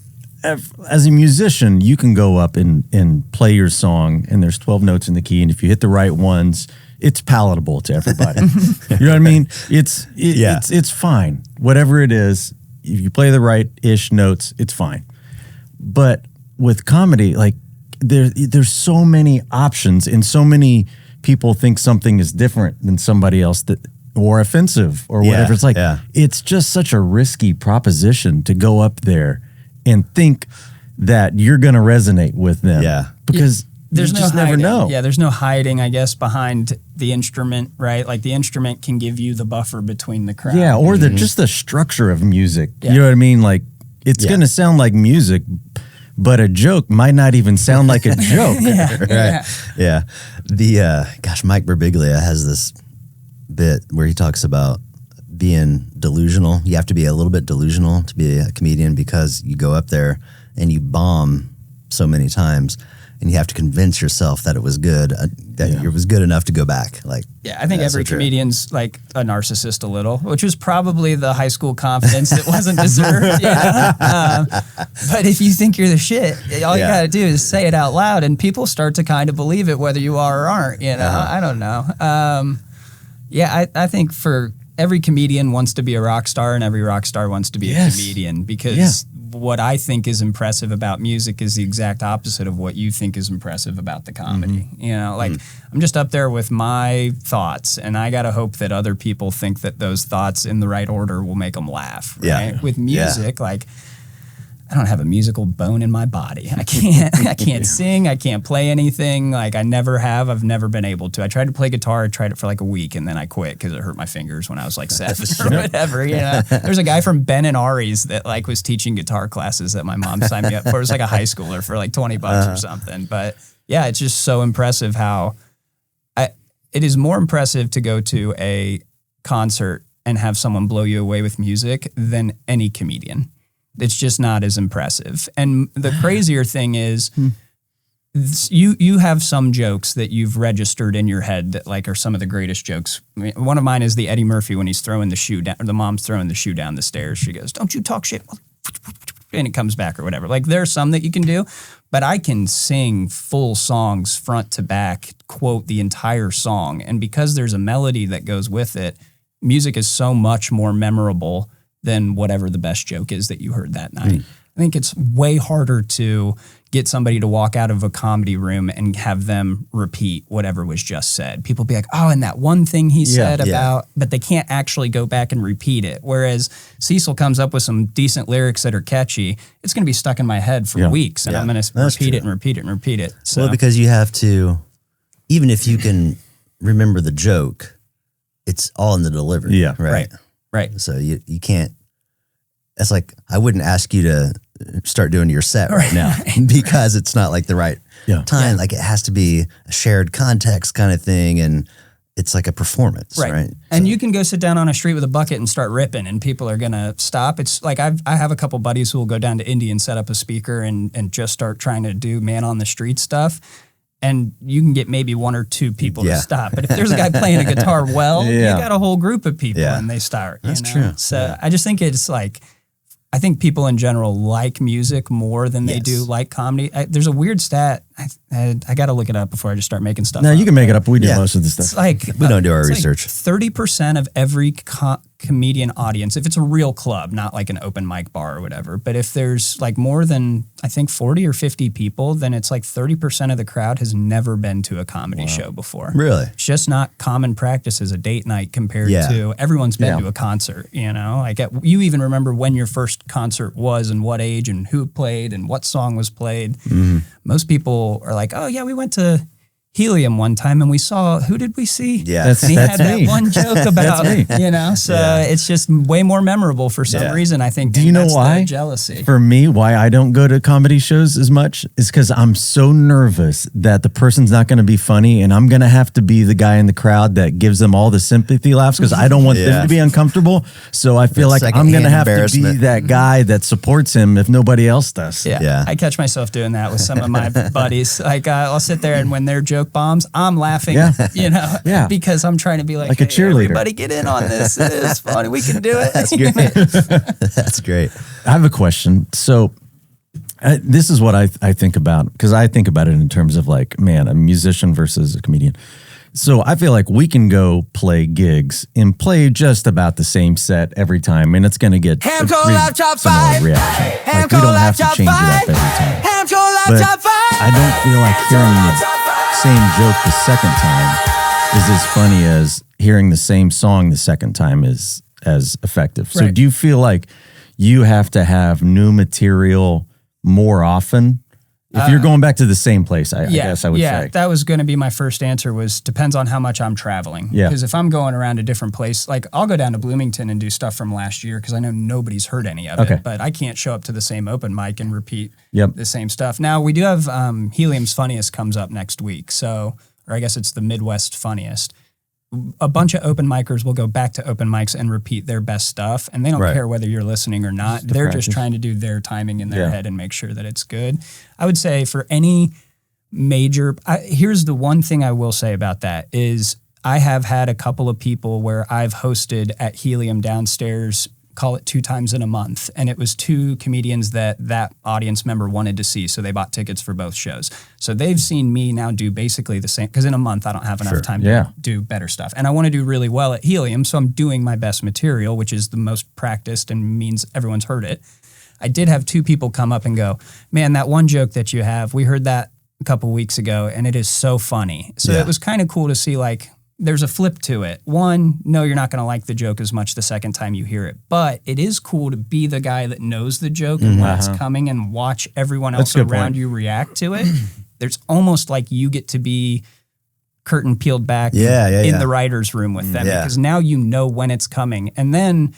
as a musician, you can go up and play your song, and there's 12 notes in the key, and if you hit the right ones, it's palatable to everybody. You know what I mean? It's fine. Whatever it is, if you play the right-ish notes, it's fine. But with comedy, like, there's so many options, and so many people think something is different than somebody else, or offensive or whatever. It's like, it's just such a risky proposition to go up there and think that you're going to resonate with them. Yeah. Because
there's
you just never know.
Yeah, there's no hiding, I guess, behind the instrument, right? Like, the instrument can give you the buffer between the crowd.
Yeah, or just the structure of music. Yeah. You know what I mean? Like, it's going to sound like music, but a joke might not even sound like a joke.
Yeah. Mike Birbiglia has this bit where he talks about being delusional. You have to be a little bit delusional to be a comedian, because you go up there and you bomb so many times, and you have to convince yourself that it was good, that it was good enough to go back. Like,
I think every comedian's like a narcissist a little, which was probably the high school confidence that wasn't deserved. But if you think you're the shit, all you got to do is say it out loud, and people start to kind of believe it, whether you are or aren't. I don't know. I think for every comedian wants to be a rock star, and every rock star wants to be a comedian, because what I think is impressive about music is the exact opposite of what you think is impressive about the comedy. I'm just up there with my thoughts, and I got to hope that other people think that those thoughts in the right order will make them laugh. Right? With music, like, I don't have a musical bone in my body. I can't sing. I can't play anything. Like, I never have. I've never been able to. I tried to play guitar. I tried it for like a week, and then I quit because it hurt my fingers when I was like 7 or whatever. There's a guy from Ben and Ari's that like was teaching guitar classes that my mom signed me up for. It was like a high schooler for like $20 or something. But yeah, it's just so impressive how it is more impressive to go to a concert and have someone blow you away with music than any comedian. It's just not as impressive. And the crazier thing is, you have some jokes that you've registered in your head that like are some of the greatest jokes. I mean, one of mine is the Eddie Murphy when he's throwing the shoe down, or the mom's throwing the shoe down the stairs. She goes, "Don't you talk shit," and it comes back or whatever. Like, there's some that you can do, but I can sing full songs front to back, quote the entire song. And because there's a melody that goes with it, music is so much more memorable than whatever the best joke is that you heard that night. I think it's way harder to get somebody to walk out of a comedy room and have them repeat whatever was just said. People be like, oh, and that one thing he said about, but they can't actually go back and repeat it. Whereas Cecil comes up with some decent lyrics that are catchy, it's going to be stuck in my head for weeks, and I'm going to repeat it and repeat it and repeat it. So,
well, because you have to, even if you can remember the joke, it's all in the delivery.
Yeah.
Right. So you can't, that's like, I wouldn't ask you to start doing your set right now because it's not like the right time. Like it has to be a shared context kind of thing. And it's like a performance, right?
And you can go sit down on a street with a bucket and start ripping and people are going to stop. It's like I have a couple buddies who will go down to Indy and set up a speaker and just start trying to do man on the street stuff. And you can get maybe one or two people to stop. But if there's a guy playing a guitar you got a whole group of people and they start.
That's true.
So I just think it's like, I think people in general like music more than they do like comedy. There's a weird stat. I got to look it up before I just start making stuff
No,
up.
you can make it up. We do most of the stuff.
It's like
we don't do our research.
30% of every comedian audience, if it's a real club, not like an open mic bar or whatever, but if there's like more than, I think 40 or 50 people, then it's like 30% of the crowd has never been to a comedy show before.
Really?
It's just not common practice as a date night compared to everyone's been to a concert, you know? Like you even remember when your first concert was and what age and who played and what song was played. Most people are like, oh yeah, we went to Helium one time and we saw, who did we see?
Yeah.
And he had
me.
that one joke about, you know, so it's just way more memorable for some reason, I think.
Do you know why?
Jealousy.
For me, why I don't go to comedy shows as much is because I'm so nervous that the person's not going to be funny and I'm going to have to be the guy in the crowd that gives them all the sympathy laughs because I don't want them to be uncomfortable. So I feel like I'm going to have to be that guy that supports him if nobody else does.
Yeah. I catch myself doing that with some of my buddies. Like I'll sit there and when their joke bombs, I'm laughing, you know, because I'm trying to be like
a cheerleader.
Everybody get in on this. It is funny. We can do it.
That's great. That's great.
I have a question. So this is what I think about, because I think about it in terms of like, man, a musician versus a comedian. So I feel like we can go play gigs and play just about the same set every time, and it's going to get
HamCo Live Top Five.
Reaction. Like we
HamCo
don't
Live
have to
Top
change it
Five.
up every time.
HamCo Live
But
Top Five.
I don't feel like hearing the same joke the second time is as funny as hearing the same song the second time is as effective. So do you feel like you have to have new material more often? If you're going back to the same place, I guess I would say.
Yeah, that was going to be my first answer was depends on how much I'm traveling.
Yeah.
Because if I'm going around a different place, like I'll go down to Bloomington and do stuff from last year because I know nobody's heard any of it. But I can't show up to the same open mic and repeat the same stuff. Now, we do have Helium's Funniest comes up next week. So, or I guess it's the Midwest Funniest. A bunch of open micers will go back to open mics and repeat their best stuff. And they don't care whether you're listening or not. They're just trying to do their timing in their head and make sure that it's good. I would say for any major, here's the one thing I will say about that is I have had a couple of people where I've hosted at Helium downstairs, call it 2 times in a month. And it was 2 comedians that audience member wanted to see. So they bought tickets for both shows. So they've seen me now do basically the same, because in a month I don't have enough time to do better stuff. And I want to do really well at Helium. So I'm doing my best material, which is the most practiced and means everyone's heard it. I did have 2 people come up and go, man, that one joke that you have, we heard that a couple weeks ago and it is so funny. So it was kind of cool to see like, there's a flip to it. One, no, you're not going to like the joke as much the second time you hear it. But it is cool to be the guy that knows the joke and when it's coming and watch everyone else around you react to it. There's almost like you get to be curtain peeled back in the writer's room with them because now you know when it's coming. And then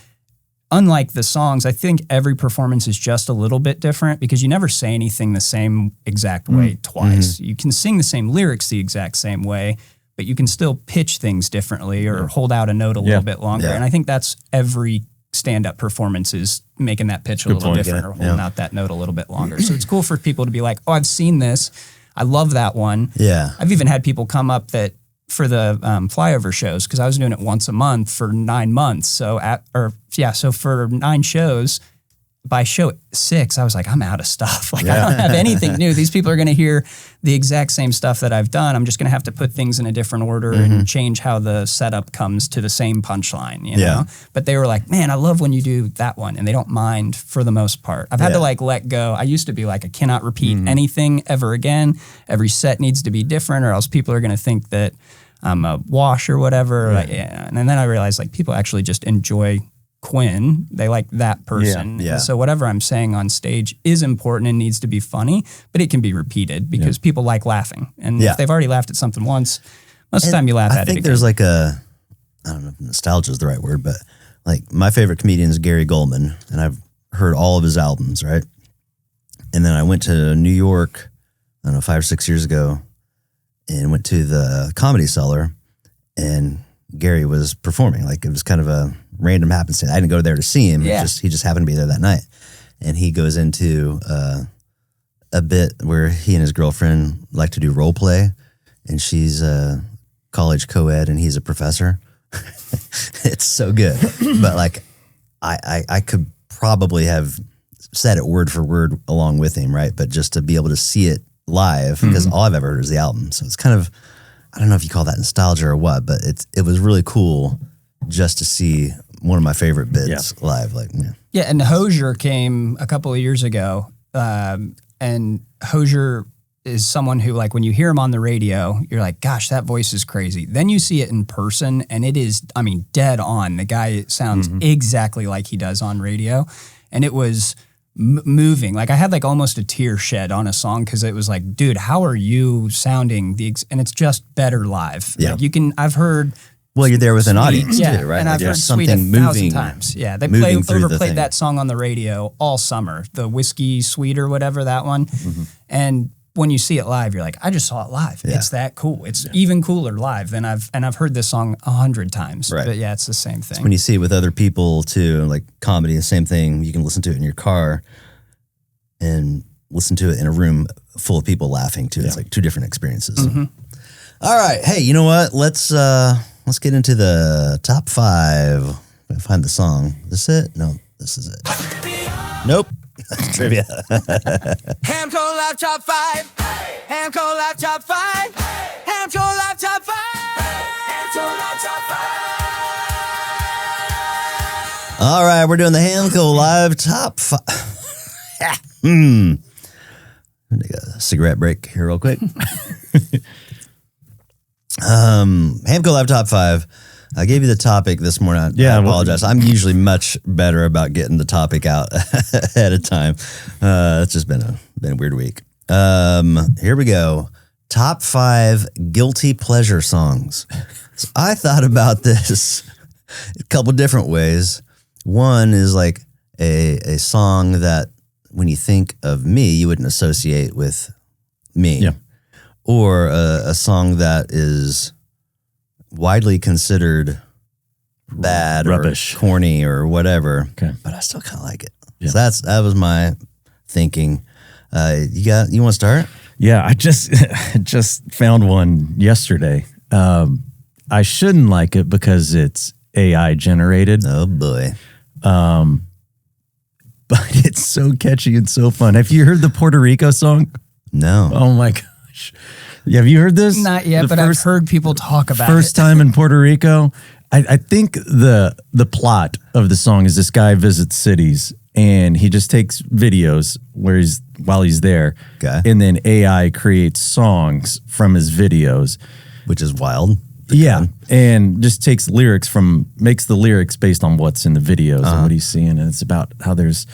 unlike the songs, I think every performance is just a little bit different because you never say anything the same exact way twice. You can sing the same lyrics the exact same way, but you can still pitch things differently or hold out a note a little bit longer. And I think that's every stand-up performance is making that pitch a little different or holding out that note a little bit longer. So it's cool for people to be like, oh, I've seen this. I love that one.
Yeah.
I've even had people come up that for the flyover shows, because I was doing it once a month for 9 months. So for 9 shows, by show 6, I was like, I'm out of stuff. Like, I don't have anything new. These people are going to hear the exact same stuff that I've done. I'm just going to have to put things in a different order and change how the setup comes to the same punchline, you know? But they were like, man, I love when you do that one. And they don't mind for the most part. I've had to like let go. I used to be like, I cannot repeat anything ever again. Every set needs to be different or else people are going to think that I'm a wash or whatever. Like, and then I realized like people actually just enjoy Quinn. They like that person.
Yeah.
So whatever I'm saying on stage is important and needs to be funny, but it can be repeated because people like laughing. And if they've already laughed at something once, most of the time you laugh at it.
I think there's like I don't know if nostalgia is the right word, but like my favorite comedian is Gary Goldman, and I've heard all of his albums, right? And then I went to New York, I don't know, 5 or 6 years ago, and went to the Comedy Cellar, and Gary was performing. Like it was kind of a random happenstance. I didn't go there to see him. He just happened to be there that night. And he goes into a bit where he and his girlfriend like to do role play. And she's a college co-ed and he's a professor. It's so good. But like I could probably have said it word for word along with him, right? But just to be able to see it live, because all I've ever heard is the album. So it's kind of, I don't know if you call that nostalgia or what, but it was really cool just to see one of my favorite bits live. Like,
yeah, and Hosier came a couple of years ago, and Hosier is someone who, like, when you hear him on the radio, you're like, gosh, that voice is crazy. Then you see it in person, and it is, I mean, dead on. The guy sounds exactly like he does on radio, and it was moving. Like, I had like almost a tear shed on a song because it was like, dude, how are you sounding? And it's just better live.
Yeah.
Like I've heard.
Well, you're there with an audience too, right?
And
like
I've heard
there's
Sweet
something
1,000
moving
times. Yeah, they overplayed that song on the radio all summer, the Whiskey Sweet or whatever, that one. And when you see it live, you're like, I just saw it live. It's that cool. It's even cooler live than I've heard this song 100 times.
Right.
But yeah, it's the same thing.
It's when you see it with other people too, like comedy, the same thing. You can listen to it in your car and listen to it in a room full of people laughing too. It's like two different experiences. All right. Hey, you know what? Let's get into the top 5. If I find the song. Is this it? No, this is it. Nope. That's trivia.
HamCo Live Top 5. HamCo Live Top 5. HamCo Live Top 5. HamCo Live Top 5.
All right, we're doing the HamCo Live Top 5. Take a cigarette break here real quick. HamCo Live Top 5. I gave you the topic this morning. I apologize. I'm usually much better about getting the topic out ahead of time. It's just been a weird week. Here we go. Top 5 guilty pleasure songs. So I thought about this a couple different ways. One is like a song that when you think of me, you wouldn't associate with me. Yeah. Or a song that is widely considered bad
rubbish
or corny or whatever, but I still kind of like it. Yeah. So that was my thinking. You want to start?
Yeah, I just found one yesterday. I shouldn't like it because it's AI generated.
Oh boy.
But it's so catchy and so fun. Have you heard the Puerto Rico song?
No.
Oh my gosh. Have you heard this?
Not yet, but I've heard people talk about it.
First time in Puerto Rico. I think the plot of the song is this guy visits cities and he just takes videos while he's there.
Okay.
And then AI creates songs from his videos.
Which is wild.
Yeah. And just makes the lyrics based on what's in the videos and what he's seeing. And it's about how there's,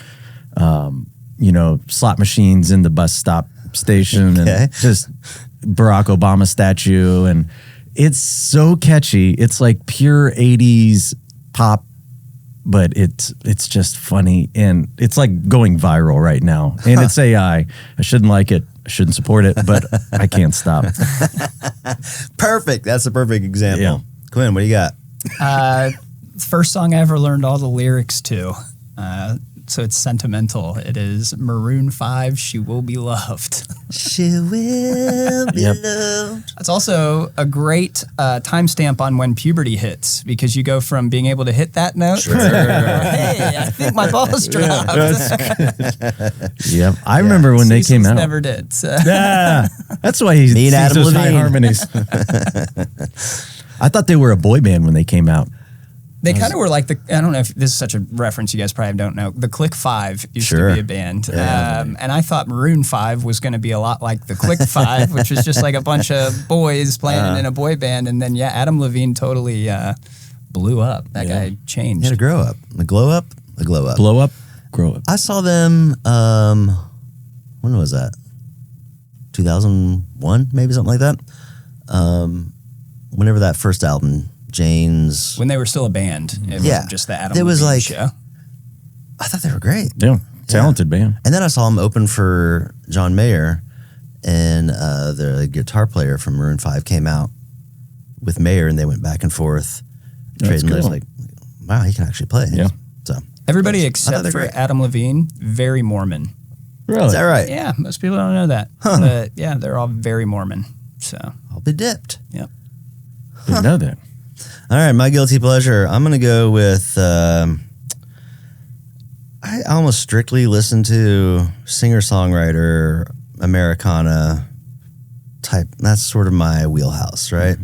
slot machines in the bus stop station and just Barack Obama statue. And it's so catchy. It's like pure 80s pop, but it's just funny. And it's like going viral right now. And it's AI. I shouldn't like it. I shouldn't support it, but I can't stop.
Perfect. That's a perfect example.
Yeah.
Quinn, what do you got?
First song I ever learned all the lyrics to. so it's sentimental. It is Maroon 5, She Will Be Loved.
She will be
Yep.
loved.
It's also a great timestamp on when puberty hits, because you go from being able to hit that note to, hey, I think my balls dropped.
Yep. I remember when they came
Cecil's
out.
never did. So.
Yeah, that's why he
Me and
sees
Adam
those high
Levine.
harmonies. I thought they were a boy band when they came out.
They kind of were like I don't know if this is such a reference you guys probably don't know. The Click 5 used to be a band. And I thought Maroon 5 was going to be a lot like the Click 5, which was just like a bunch of boys playing in a boy band. And then, Adam Levine totally blew up. That guy changed.
You had to grow up. A glow up? A glow up.
Blow up, grow up.
I saw them, when was that? 2001, maybe something like that. Whenever that first album, Jane's.
When they were still a band. It wasn't just the Adam
It was
Levine
like,
show.
I thought they were great.
Yeah, talented band.
And then I saw him open for John Mayer, and the guitar player from Maroon 5 came out with Mayer, and they went back and forth.
That's
Trading. I was
cool.
like, wow, he can actually play.
Yeah.
So
Everybody
I thought
except
they're
for
great.
Adam Levine, very Mormon.
Really?
Is that right?
Yeah, most people don't know that. But yeah, they're all very Mormon. So,
I'll be dipped.
yep.
Didn't know that.
All right, my guilty pleasure. I'm going to go with. I almost strictly listen to singer-songwriter, Americana type. That's sort of my wheelhouse, right?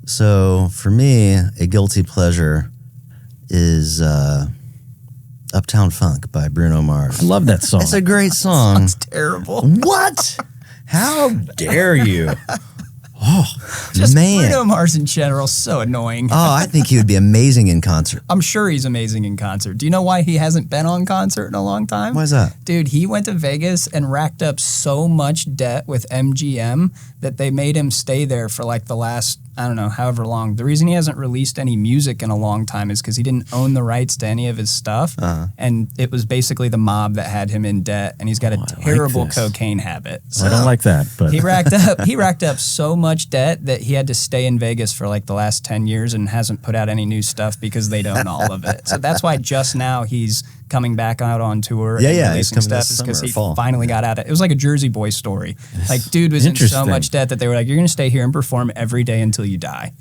So for me, a guilty pleasure is Uptown Funk by Bruno Mars.
I love that song.
It's a great song.
It's terrible.
What? How dare you?
Just
Man.
Bruno Mars in general, so annoying.
Oh, I think he would be amazing in concert.
I'm sure he's amazing in concert. Do you know why he hasn't been on concert in a long time?
Why is that?
Dude, he went to Vegas and racked up so much debt with MGM that they made him stay there for like the last, I don't know, however long. The reason he hasn't released any music in a long time is because he didn't own the rights to any of his stuff. And it was basically the mob that had him in debt, and he's got a terrible
this.
cocaine habit. So
I don't like that, but
he racked up so much debt that he had to stay in Vegas for like the last 10 years and hasn't put out any new stuff because they own all of it. So that's why just now he's coming back out on tour
Yeah,
and
yeah, he's
releasing
coming
stuff
this
is because
summer or
he
fall.
finally got out of it. It was like a Jersey Boy story. Like, dude was in so
Interesting.
much debt that they were like, you're going to stay here and perform every day until you die.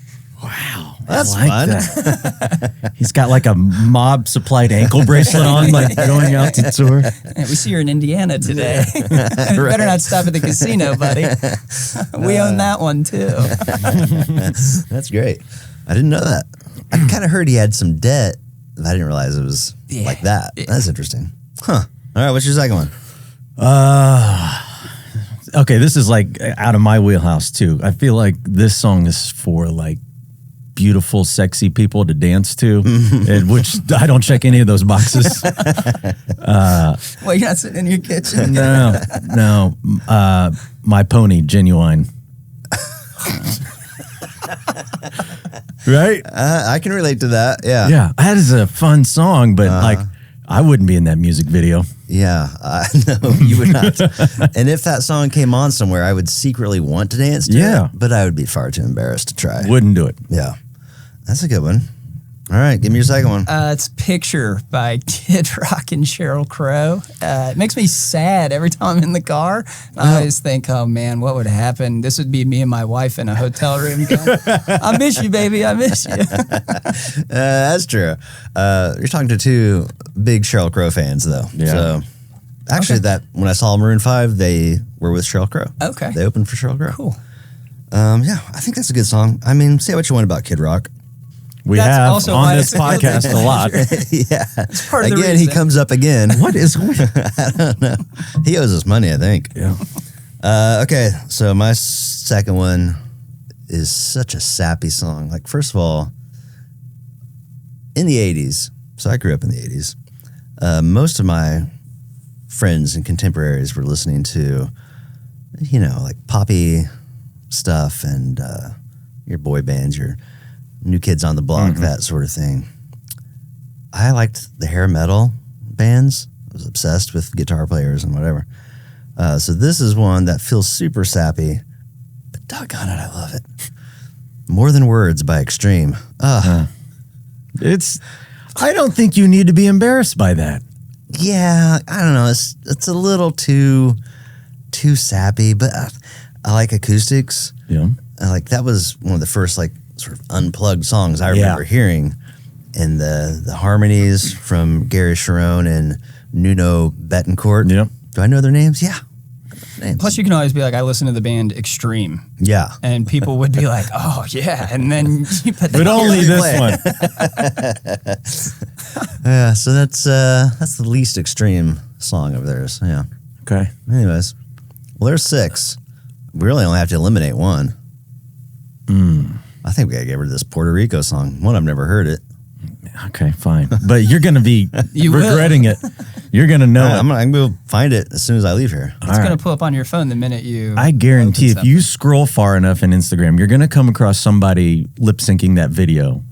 wow,
That's
I like
fun.
that. He's got like a mob supplied ankle bracelet on, like going out to tour.
Hey, we see you're in Indiana today. You better not stop at the casino, buddy. We own that one too.
That's great. I didn't know that. I kind of heard he had some debt, but I didn't realize it was like that. That's interesting. Huh. All right, what's your second one?
Okay, this is like out of my wheelhouse too. I feel like this song is for like beautiful, sexy people to dance to, and which I don't check any of those boxes.
Well, you're not sitting in your kitchen.
No. My Pony, Genuine. Right?
I can relate to that. Yeah.
Yeah, that is a fun song, but like I wouldn't be in that music video.
Yeah. No, you would not. And if that song came on somewhere, I would secretly want to dance to
Yeah.
it, but I would be far too embarrassed to try.
Wouldn't do it.
Yeah. That's a good one. All right, give me your second one.
It's Picture by Kid Rock and Sheryl Crow. It makes me sad every time I'm in the car. I always think, oh man, what would happen? This would be me and my wife in a hotel room going, I miss you, baby, I miss you.
That's true. You're talking to two big Sheryl Crow fans, though.
Yeah.
So actually, that when I saw Maroon 5, they were with Sheryl Crow.
Okay.
They opened for Sheryl Crow.
Cool.
Yeah, I think that's a good song. I mean, say what you want about Kid Rock.
We
That's
have
also
on
why
this
it's a guilty
podcast a lot.
Yeah.
It's part of the
Again, he
reason.
comes up again.
What is going on?
I don't know. He owes us money, I think.
Yeah.
Okay, so my second one is such a sappy song. Like, first of all, in the 80s, so I grew up in the 80s, most of my friends and contemporaries were listening to, you know, like poppy stuff and your boy bands, your New Kids on the Block, that sort of thing. I liked the hair metal bands. I was obsessed with guitar players and whatever. So this is one that feels super sappy, but doggone it, I love it. More Than Words by Extreme.
I don't think you need to be embarrassed by that.
Yeah, I don't know. It's a little too sappy, but I like acoustics.
Yeah.
Like that was one of the first like sort of unplugged songs I remember hearing, and the harmonies from Gary Sharon and Nuno Betancourt.
Yeah.
Do I know their names? Yeah. Names.
Plus, you can always be like, I listen to the band Extreme.
Yeah.
And people would be like, oh, yeah. And then you put
But only this one.
Yeah, so that's the least extreme song of theirs. Yeah.
Okay.
Anyways, well, there's 6. We really only have to eliminate one. I think we gotta get rid of this Puerto Rico song. One, I've never heard it.
Okay, fine. But you're going to be
You
regretting it. You're going to know it.
I'm gonna go find it as soon as I leave here.
It's going to pull up on your phone the minute you.
I guarantee
open
if you scroll far enough in Instagram, you're going to come across somebody lip syncing that video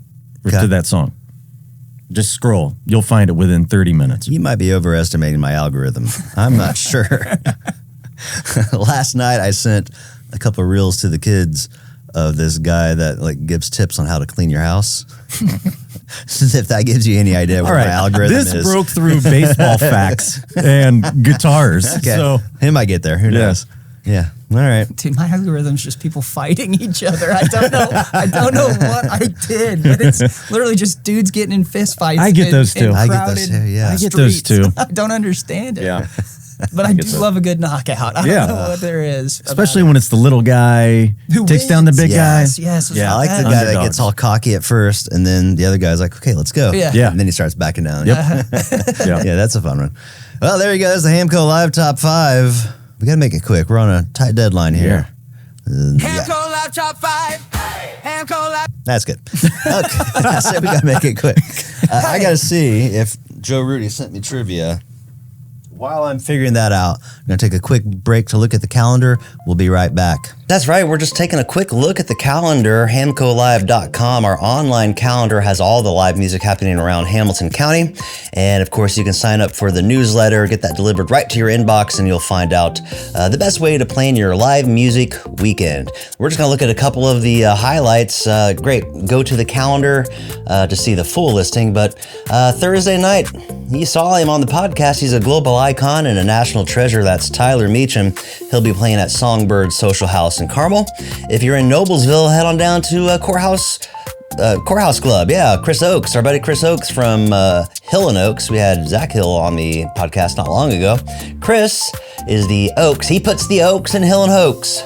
to that song. Just scroll. You'll find it within 30 minutes.
You might be overestimating my algorithm. I'm not sure. Last night I sent a couple of reels to the kids of this guy that like gives tips on how to clean your house. If that gives you any idea what my algorithm is.
This broke through baseball facts and guitars.
Okay.
So
it might get there. Who knows? Yeah. All right.
Dude, my algorithm's just people fighting each other. I don't know what I did, but it's literally just dudes getting in fist fights.
I get those too.
I get those too, yeah.
I get those too.
I don't understand it.
Yeah.
But I do love a good knockout. I don't know what there is.
Especially when it's the little guy
Who
takes down the big
Yes,
guy.
yes.
Yeah, I like the guy that gets all cocky at first, and then the other guy's like, okay, let's go.
Yeah.
And then he starts backing down.
Yep.
Yeah, that's a fun one. Well, there you go. That's the HamCo Live Top 5. We got to make it quick. We're on a tight deadline here.
HamCo Live Top 5. HamCo Live.
That's good. Okay. I said we got to make it quick. I got to see if Joe Rudy sent me trivia. While I'm figuring that out, I'm going to take a quick break to look at the calendar. We'll be right back. That's right. We're just taking a quick look at the calendar. HamCoLive.com. Our online calendar has all the live music happening around Hamilton County. And of course, you can sign up for the newsletter, get that delivered right to your inbox, and you'll find out the best way to plan your live music weekend. We're just going to look at a couple of the highlights. Great. Go to the calendar to see the full listing. But Thursday night, you saw him on the podcast. He's a global icon and a national treasure. That's Tyler Mechem. He'll be playing at Songbird Social House in Carmel. If you're in Noblesville, head on down to Courthouse Club. Yeah, Chris Oakes, our buddy Chris Oakes from Hill and Oaks. We had Zach Hill on the podcast not long ago. Chris is the Oaks. He puts the Oaks in Hill and Oaks.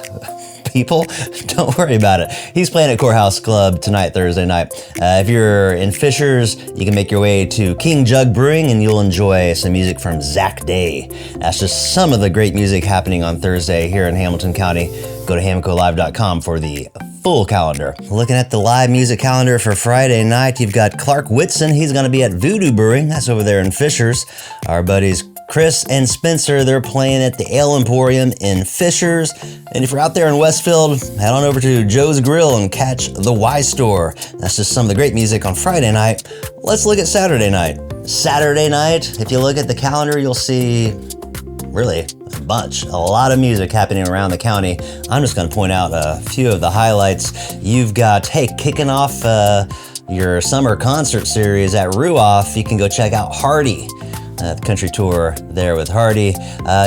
People, don't worry about it. He's playing at Courthouse Club tonight, Thursday night. If you're in Fishers, you can make your way to King Jug Brewing and you'll enjoy some music from Zach Day. That's just some of the great music happening on Thursday here in Hamilton County. Go to HamCoLive.com for the full calendar. Looking at the live music calendar for Friday night, you've got Clark Whitson. He's going to be at Voodoo Brewing. That's over there in Fishers. Our buddies Chris and Spencer, they're playing at the Ale Emporium in Fishers. And if you're out there in Westfield, head on over to Joe's Grill and catch the Y Store. That's just some of the great music on Friday night. Let's look at Saturday night. Saturday night, if you look at the calendar, you'll see really a lot of music happening around the county. I'm just going to point out a few of the highlights. You've got, kicking off your summer concert series at Ruoff, you can go check out Hardy. The country tour there with Hardy.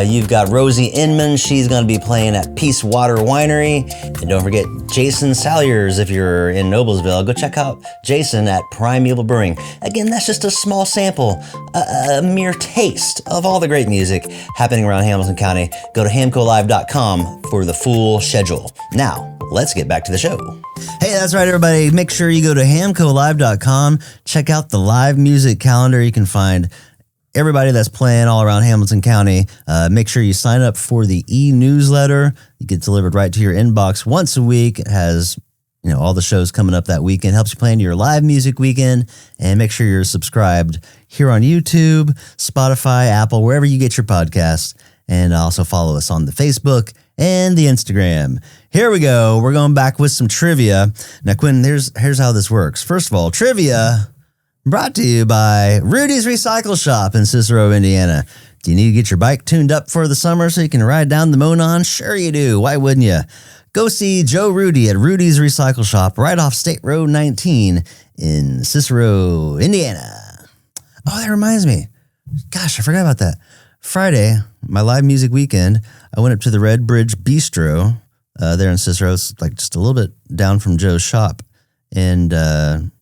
You've got Rosie Inman. She's going to be playing at Peace Water Winery. And don't forget Jason Salyers. If you're in Noblesville, go check out Jason at Primeval Brewing. Again, that's just a small sample, a mere taste of all the great music happening around Hamilton County. Go to HamCoLive.com for the full schedule. Now, let's get back to the show. Hey, that's right, everybody. Make sure you go to HamCoLive.com. Check out the live music calendar. You can find everybody that's playing all around Hamilton County. Make sure you sign up for the e-newsletter. You get delivered right to your inbox once a week. It has, all the shows coming up that weekend. Helps you plan your live music weekend. And make sure you're subscribed here on YouTube, Spotify, Apple, wherever you get your podcasts. And also follow us on the Facebook and the Instagram. Here we go. We're going back with some trivia. Now, Quinn, here's how this works. First of all, trivia brought to you by Rudy's Recycle Shop in Cicero, Indiana. Do you need to get your bike tuned up for the summer so you can ride down the Monon? Sure you do. Why wouldn't you? Go see Joe Rudy at Rudy's Recycle Shop right off State Road 19 in Cicero, Indiana. Oh, that reminds me. Gosh, I forgot about that. Friday, my live music weekend, I went up to the Red Bridge Bistro there in Cicero. It's like just a little bit down from Joe's shop, and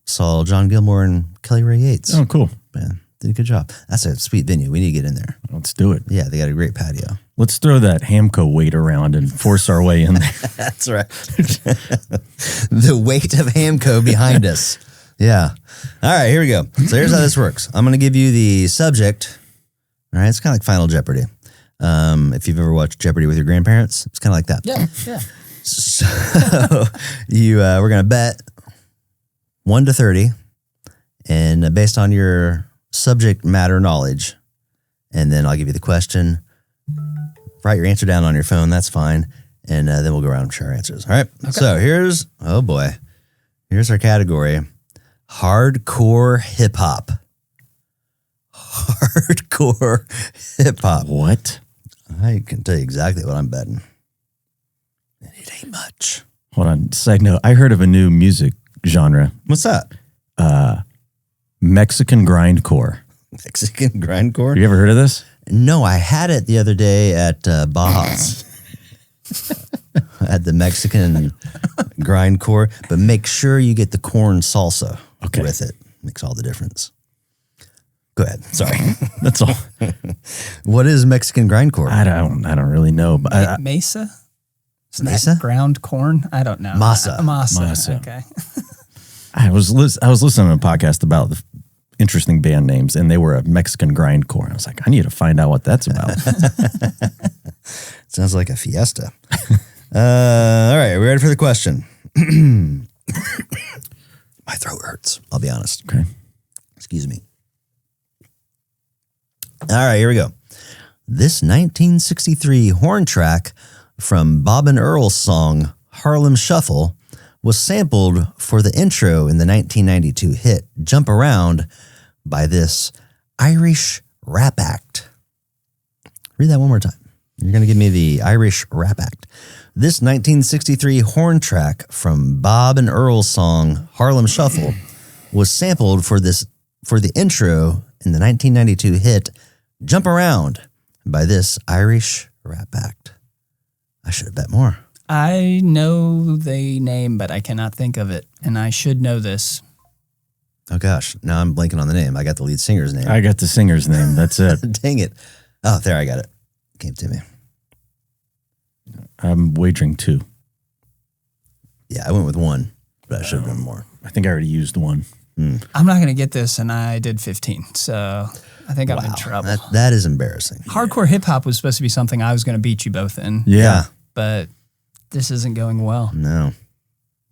saw John Gilmore and Kelly Ray Yates.
Oh, cool.
Man, did a good job. That's a sweet venue. We need to get in there.
Let's do it.
Yeah, they got a great patio.
Let's throw that HamCo weight around and force our way in there.
That's right. The weight of HamCo behind us. Yeah. All right, here we go. So here's how this works. I'm going to give you the subject. All right, it's kind of like Final Jeopardy. If you've ever watched Jeopardy with your grandparents, it's kind of like that.
Yeah.
So we're going to bet 1 to 30, and based on your subject matter knowledge, and then I'll give you the question. Write your answer down on your phone. That's fine. And then we'll go around and share our answers. All right. Okay. So here's our category. Hardcore hip hop. Hardcore hip hop.
What?
I can tell you exactly what I'm betting. And it ain't much.
Hold on. Side note, I heard of a new music genre.
What's that?
Mexican grindcore.
Mexican grindcore?
You ever heard of this?
No, I had it the other day at Baja's. I had the Mexican grindcore, but make sure you get the corn salsa with it. Makes all the difference. Go ahead. Sorry.
That's all.
What is Mexican grindcore?
I don't really know. But
Mesa? Isn't
Mesa?
that ground corn? I don't know.
Masa.
Masa. Okay.
I was listening to a podcast about the interesting band names, and they were a Mexican grindcore. I was like, I need to find out what that's about.
Sounds like a fiesta. All right, are we ready for the question? My throat hurts, I'll be honest.
Okay.
Excuse me. All right, here we go. This 1963 horn track from Bob and Earl's song Harlem Shuffle was sampled for the intro in the 1992 hit Jump Around by this Irish rap act. Read that one more time. You're going to give me the Irish rap act. This 1963 horn track from Bob and Earl's song Harlem Shuffle was sampled for the intro in the 1992 hit Jump Around by this Irish rap act. I should have bet more.
I know the name, but I cannot think of it, and I should know this.
Oh, gosh. Now I'm blanking on the name. I got the lead singer's name.
I got the singer's name. That's it.
Dang it. Oh, there, I got it. Came to me.
I'm wagering 2.
Yeah, I went with 1, but I should have done more.
I think I already used 1.
I'm not going to get this, and I did 15, so I think I'm in trouble.
That is embarrassing.
Hardcore hip-hop was supposed to be something I was going to beat you both in.
Yeah.
But this isn't going well.
No.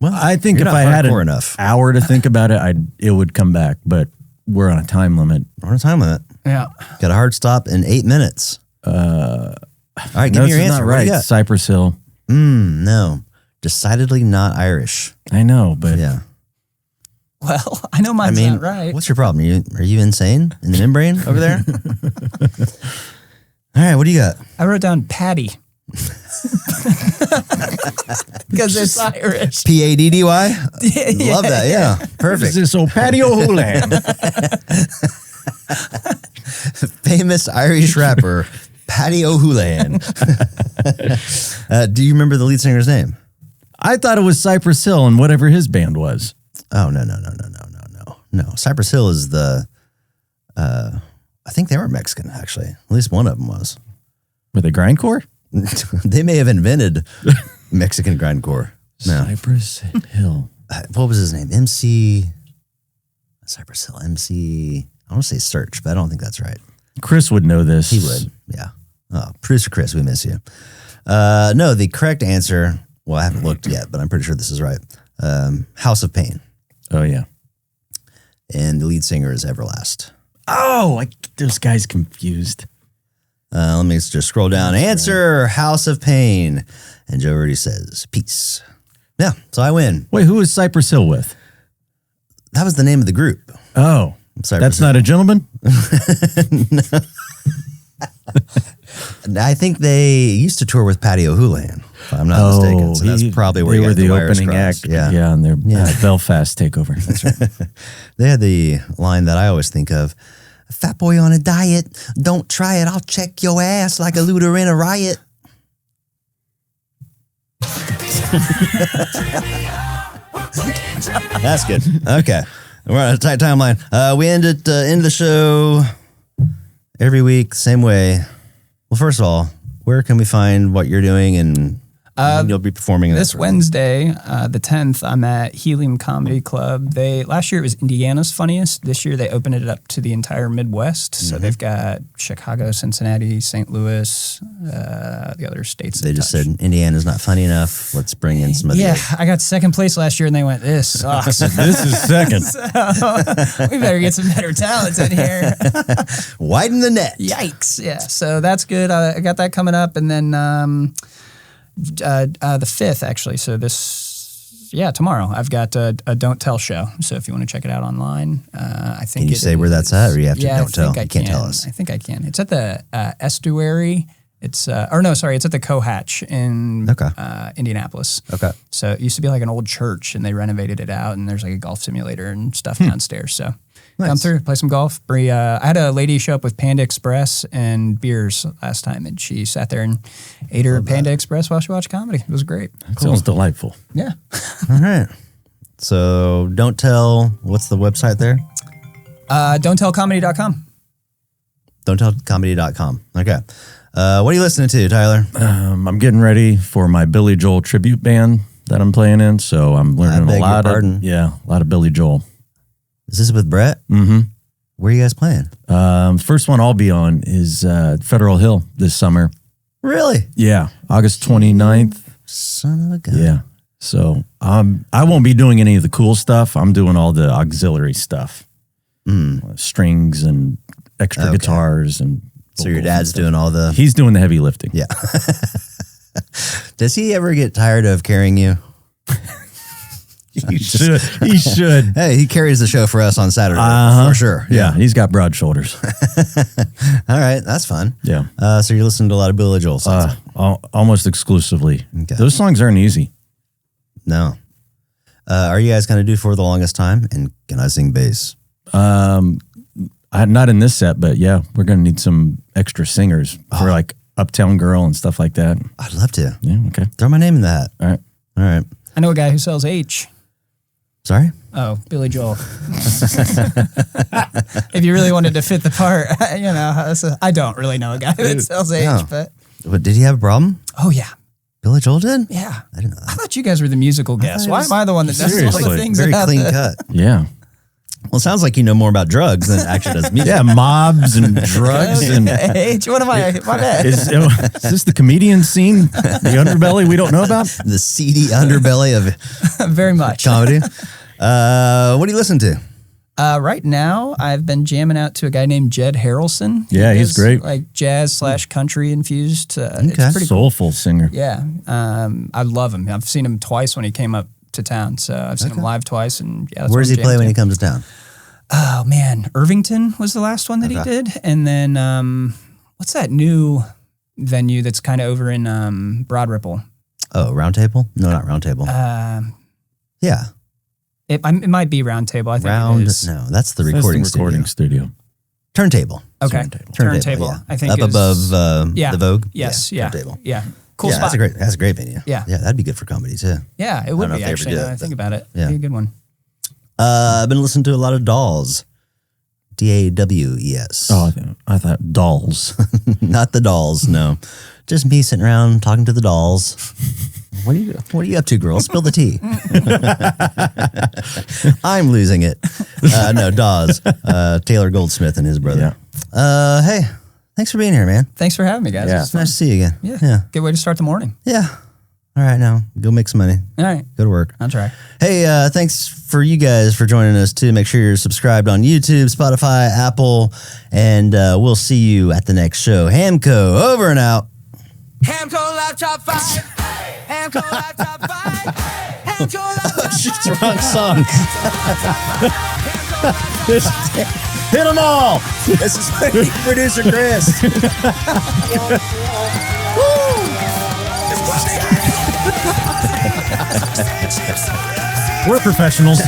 Well,
I think if I had an hour to think about it, it would come back, but we're on a time limit.
We're on a time limit.
Yeah.
Got a hard stop in 8 minutes. All right, give me your answer.
Not right. Cypress Hill.
No. Decidedly not Irish.
I know, but
yeah.
Well, I know mine's not right.
What's your problem? Are you insane in the membrane over there? All right, what do you got?
I wrote down Patty. Because it's Irish.
Paddy? Love
Yeah.
that. Yeah, perfect.
this old Patty O'Houlihan.
Famous Irish rapper Patty O'Houlihan. Do you remember the lead singer's name?
I thought it was Cypress Hill and whatever his band was.
Oh, no. Cypress Hill is I think they were Mexican, actually. At least one of them was.
Were they grindcore?
They may have invented Mexican grindcore. No.
Cypress Hill.
What was his name? Cypress Hill. MC. I want to say Search, but I don't think that's right.
Chris would know this.
He would, yeah. Oh, producer Chris, we miss you. No, the correct answer, well, I haven't looked yet, but I'm pretty sure this is right. House of Pain.
Oh, yeah.
And the lead singer is Everlast.
Oh, I get those guys confused.
Let me just scroll down. Answer, House of Pain. And Joe Rudy says, peace. Yeah, so I win.
Wait, who was Cypress Hill with?
That was the name of the group.
Oh,
Cypress
that's
Hill.
not a gentleman?
I think they used to tour with Patty O'Houlihan, if I'm not mistaken. So that's probably where
they
you
were
got
the
wires
opening
crossed.
act. Yeah, on their Belfast takeover. That's right.
They had the line that I always think of. A fat boy on a diet. Don't try it. I'll check your ass like a looter in a riot. That's good. Okay. We're on a tight timeline. We end the show every week, same way. Well, first of all, where can we find what you're doing and you'll be performing
this Wednesday, the 10th, I'm at Helium Comedy Club. Last year it was Indiana's funniest. This year they opened it up to the entire Midwest. So they've got Chicago, Cincinnati, St. Louis, the other states.
They just said Indiana's not funny enough. Let's bring in some of
Yeah,
the
I got second place last year and they went, this sucks.
This is second.
So, we better get some better talents in here.
widen the net.
Yikes. Yeah, so that's good. I got that coming up. And then the 5th, actually. So tomorrow I've got a Don't Tell show. So if you want to check it out online, I think.
Can you say where that's at, or you have to don't tell?
You can't tell us. I think I can. It's at the Estuary. It's it's at the Cohatch in Indianapolis.
Okay.
So it used to be like an old church, and they renovated it out, and there's like a golf simulator and stuff downstairs. So come through, play some golf. I had a lady show up with Panda Express and beers last time, and she sat there and ate her Panda Express while she watched comedy. It was great.
Sounds delightful.
Yeah.
All right. So don't tell. What's the website there?
Don'tTellComedy.com.
Don'tTellComedy.com. Okay. What are you listening to, Tyler?
I'm getting ready for my Billy Joel tribute band that I'm playing in, so I'm learning a lot of Billy Joel.
Is this with Brett?
Mm-hmm.
Where are you guys playing?
First one I'll be on is Federal Hill this summer.
Really?
Yeah, August 29th.
Son of a gun.
Yeah. So I won't be doing any of the cool stuff. I'm doing all the auxiliary stuff. Strings and extra guitars and
so your dad's doing all the...
He's doing the heavy lifting.
Yeah. Does he ever get tired of carrying you?
He should.
Hey, he carries the show for us on Saturday, for sure.
Yeah, he's got broad shoulders.
All right, that's fun.
Yeah.
So you're listening to a lot of Billy Joel songs?
Almost exclusively.
Okay.
Those songs aren't easy.
No. Are you guys going to do For the Longest Time? And can I sing bass?
Not in this set, but yeah, we're going to need some extra singers for like Uptown Girl and stuff like that.
I'd love to.
Yeah, okay.
Throw my name in the hat.
All right.
All right.
I know a guy who sells H.
Sorry?
Oh, Billy Joel. If you really wanted to fit the part, I don't really know a guy that sells H, but.
What, did he have a problem?
Oh, yeah.
Billy Joel did?
Yeah.
I didn't know that.
I thought you guys were the musical guests. Why am I the one that does all the things
Very
about
clean
the...
cut.
Yeah.
Well, it sounds like you know more about drugs than it actually does music.
Yeah, mobs and drugs and
H. What am I? My bad.
is this the comedian scene? The underbelly we don't know about?
The seedy underbelly of
Very much.
comedy. What do you listen to?
Right now, I've been jamming out to a guy named Jed Harrelson.
Yeah, he's great.
Like jazz / country infused. It's pretty
soulful singer.
Yeah. I love him. I've seen him twice when he came up to town. So I've seen him live twice. And yeah,
Where does he play when he comes to town?
Oh, man. Irvington was the last one that he did. And then what's that new venue that's kind of over in Broad Ripple?
Oh, Round Table? No, not Round Table. Yeah.
It might be Round Table. I think it is.
No, that's the
That's
recording
the recording studio.
Turntable.
Okay. Turntable.
Yeah.
I think
up above the Vogue.
Yes. Yeah.
Turntable.
Yeah. Cool
yeah,
spot.
that's a great venue.
Yeah.
Yeah, that'd be good for comedy too.
Yeah, it would
know
be
if they ever
actually.
did
Now I
it,
think
but-
about it.
yeah.
It'd be a good one.
I've been listening to a lot of Dolls. DAWES.
Oh, I thought dolls.
Not the dolls, no. Just me sitting around talking to the dolls. What are you up to, girl? Spill the tea. I'm losing it. No, Dawes. Taylor Goldsmith and his brother.
Yeah.
Hey, thanks for being here, man.
Thanks for having me, guys.
Yeah.
It's
It's nice to see you again.
Yeah. Good way to start the morning.
Yeah. All right, now go make some money.
All right.
Go to work.
I'll try.
Hey, thanks for you guys for joining us too. Make sure you're subscribed on YouTube, Spotify, Apple, and we'll see you at the next show. HamCo, over and out.
HamCo Live Top 5. HamCo Live Top 5. HamCo Live Top 5.
It's the wrong song.
Hit them all!
This is producer Chris.
We're professionals.